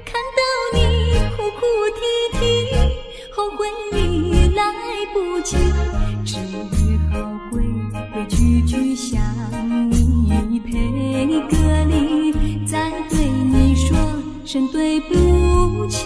[SPEAKER 1] 看到你哭哭啼啼，后悔已来不及，只好规规矩矩向你赔个礼，再对你说声对不起。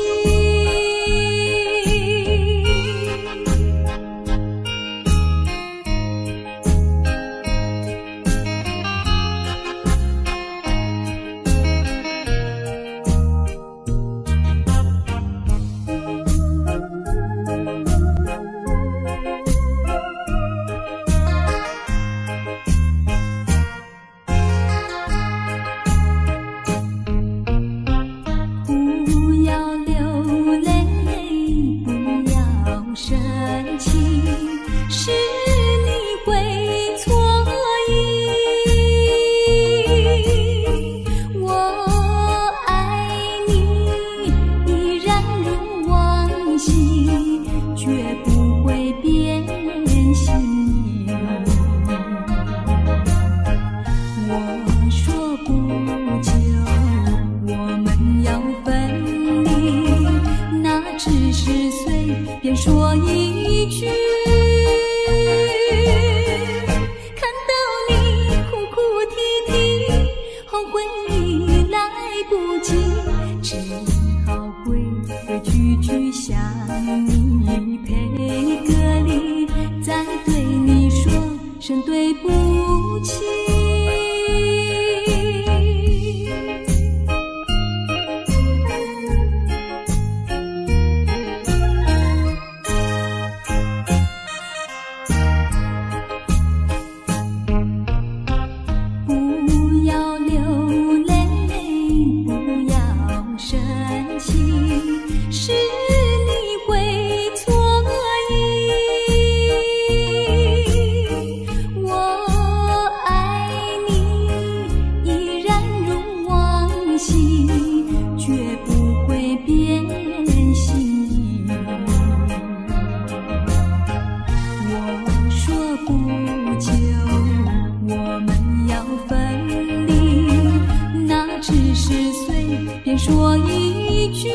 [SPEAKER 1] 说一句，看到你哭哭啼啼，后悔已来不及，只好规规矩矩向你赔个礼，再对你说声对不起。说一句，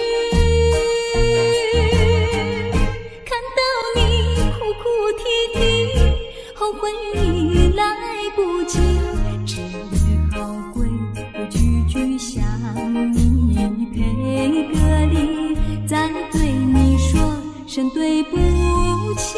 [SPEAKER 1] 看到你哭哭啼啼，后悔已来不及，只好规规矩矩向你赔个礼，再对你说声对不起。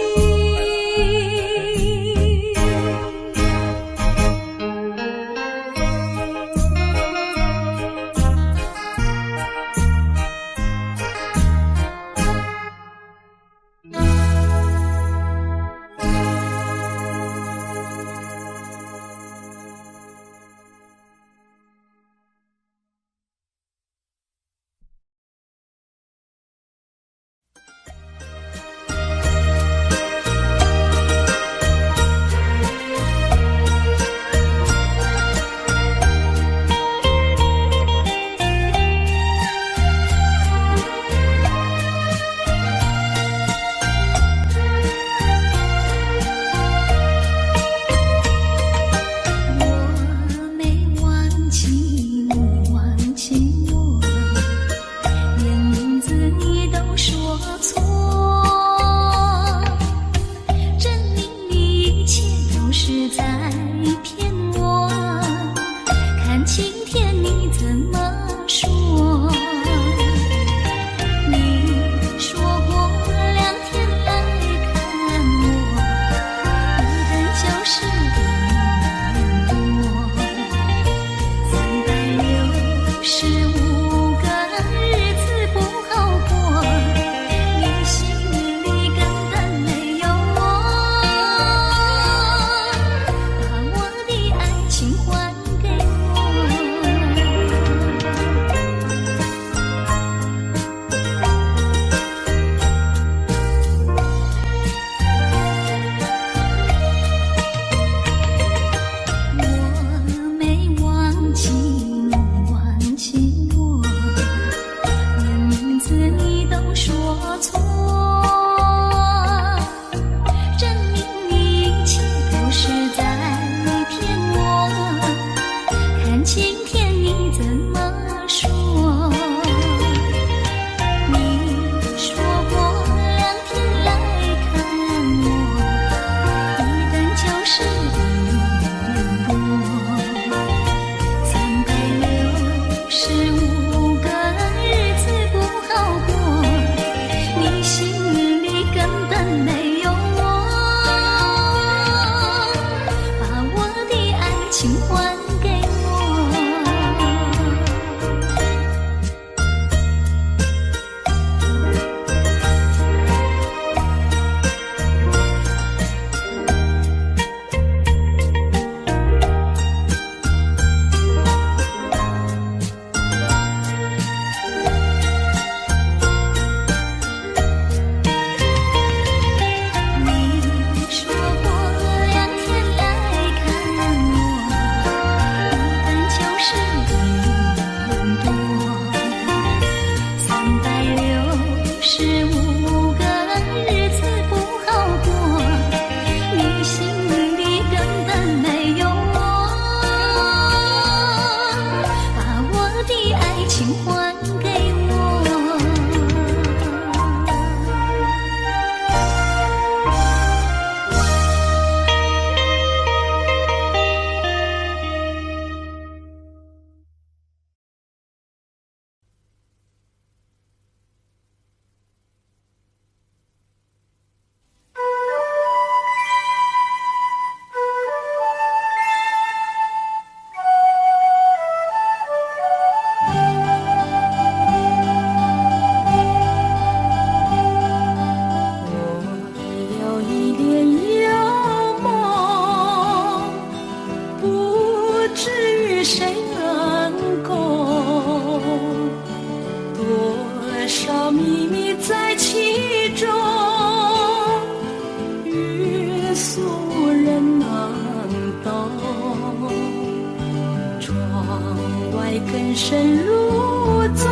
[SPEAKER 1] 深入走。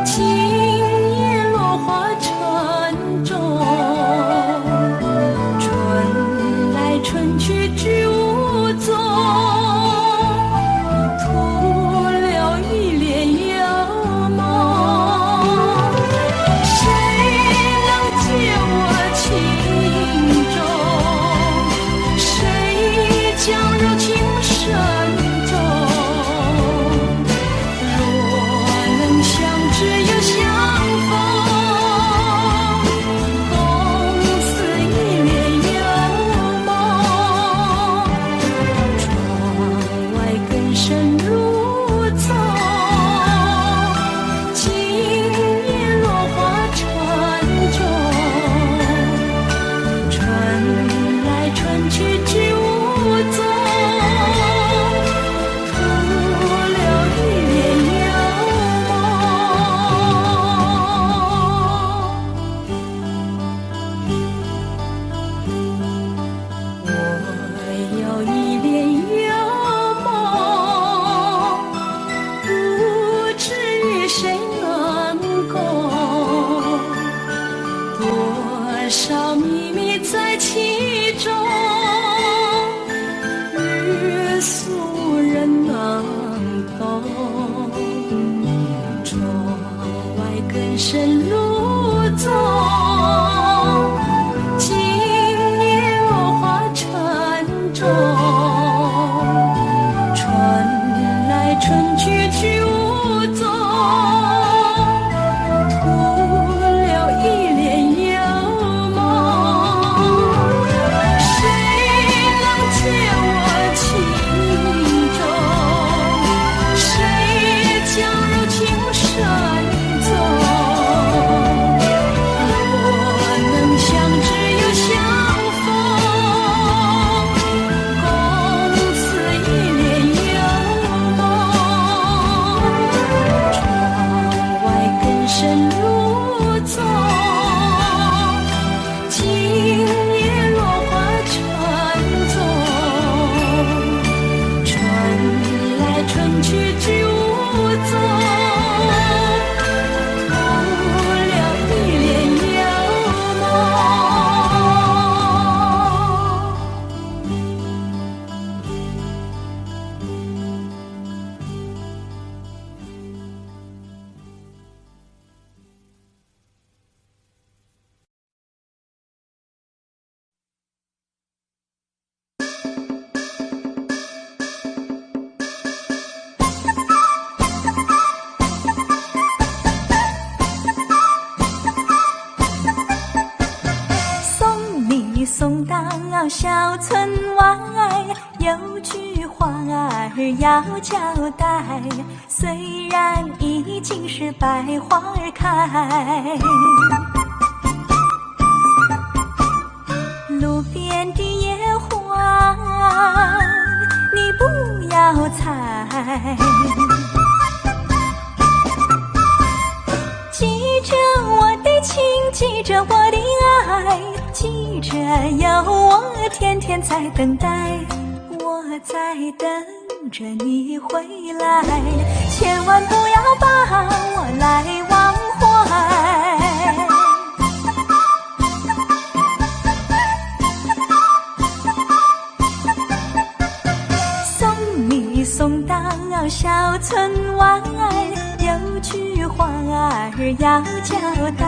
[SPEAKER 1] 今夜落花沉重，春来春去知无踪，徒留一帘幽梦。谁能解我情衷？谁将柔情深重？若能相知又相逢，共此一帘幽梦。窗外更深入走，今夜落花沉重。春来春去知无踪，徒留一帘幽梦。我有一帘幽梦，不知与谁能共，多少秘密在其中，欲诉无人能懂。窗外更深入走，今夜落花沉重。春来春去知无踪，徒留一帘幽梦。谁能解我情衷？谁将柔情深重？若能相知又相逢，共此一帘幽梦。窗外更深入走，今夜落花沉重。春来春去知无踪，徒留一帘幽梦。
[SPEAKER 5] 送你送到小村外，有句话儿要交代。虽然已经是百花儿开，路边的野花你不要采，记着我的情，记着我的爱，记着有我天天在等待，我在等着你回来，千万不要把我来忘怀。送你送到小村外，有句话儿要交代，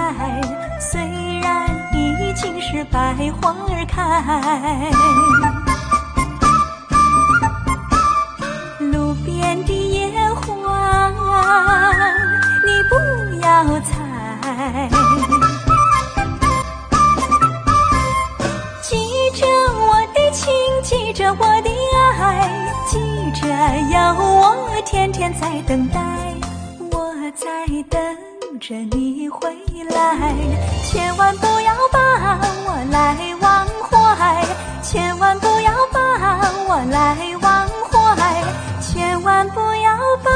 [SPEAKER 5] 虽然已经是百花儿开，路边的野花你不要采，记着我的情，记着我的爱，记着有我天天在等待，我在等着你回来，千万不要把我来忘怀，千万不要把我来忘怀，千万不要把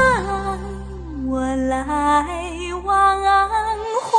[SPEAKER 5] 我来忘怀。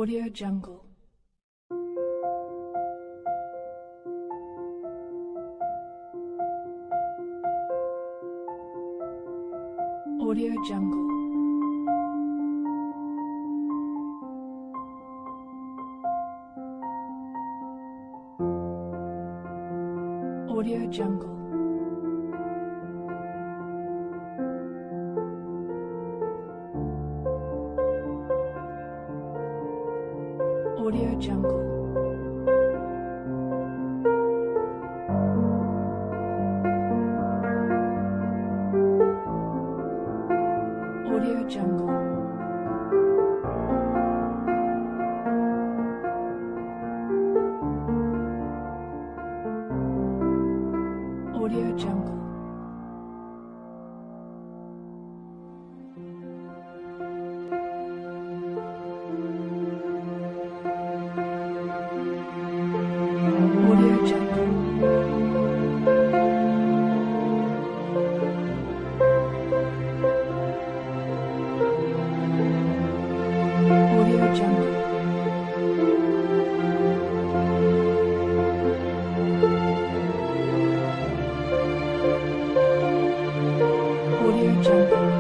[SPEAKER 1] Audio Jungle. Audio Jungle. Audio Jungle. Audio Jungle. Audio Jungle. Audio Jungle. Audio Jungle. Audio Jungle. Audio Jungle. Audio Jungle. Audio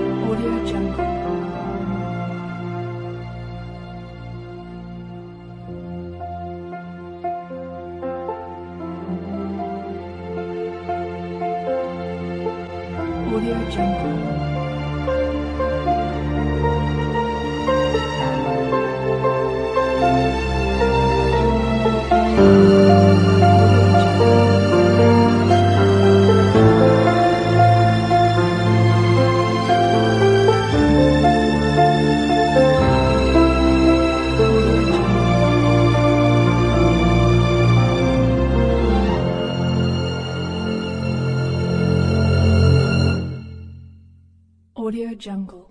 [SPEAKER 1] Jungle. Audio Jungle. Audio Jungle.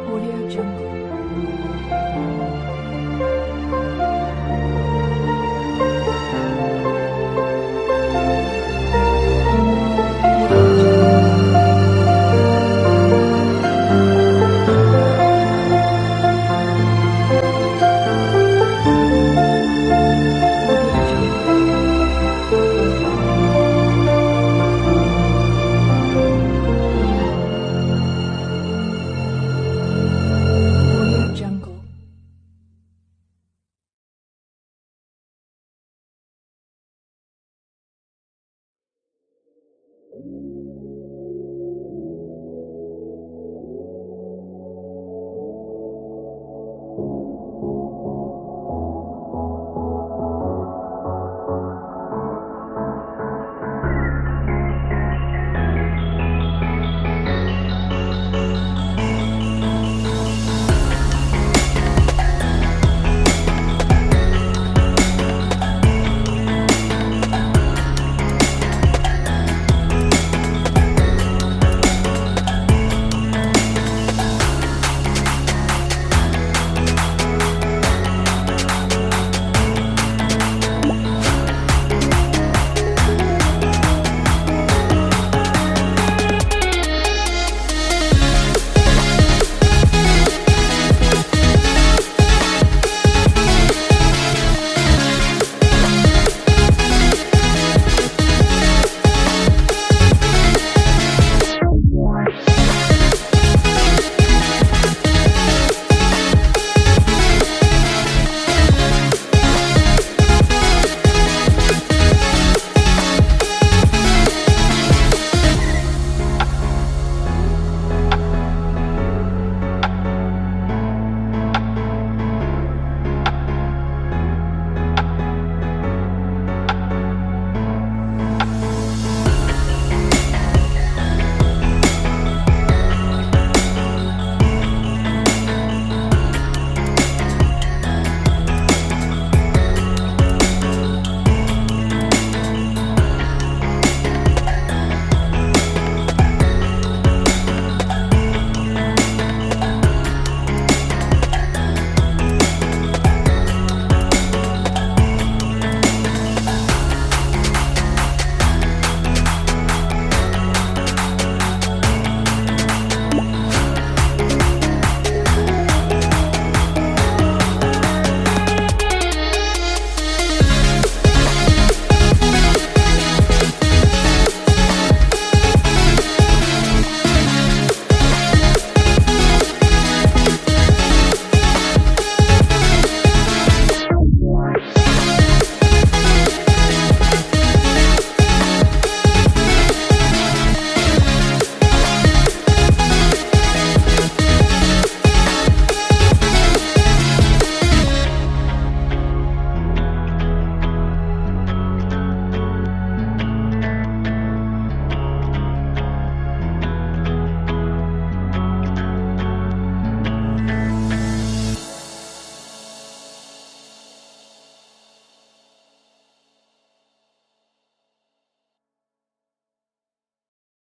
[SPEAKER 1] Audio Jungle.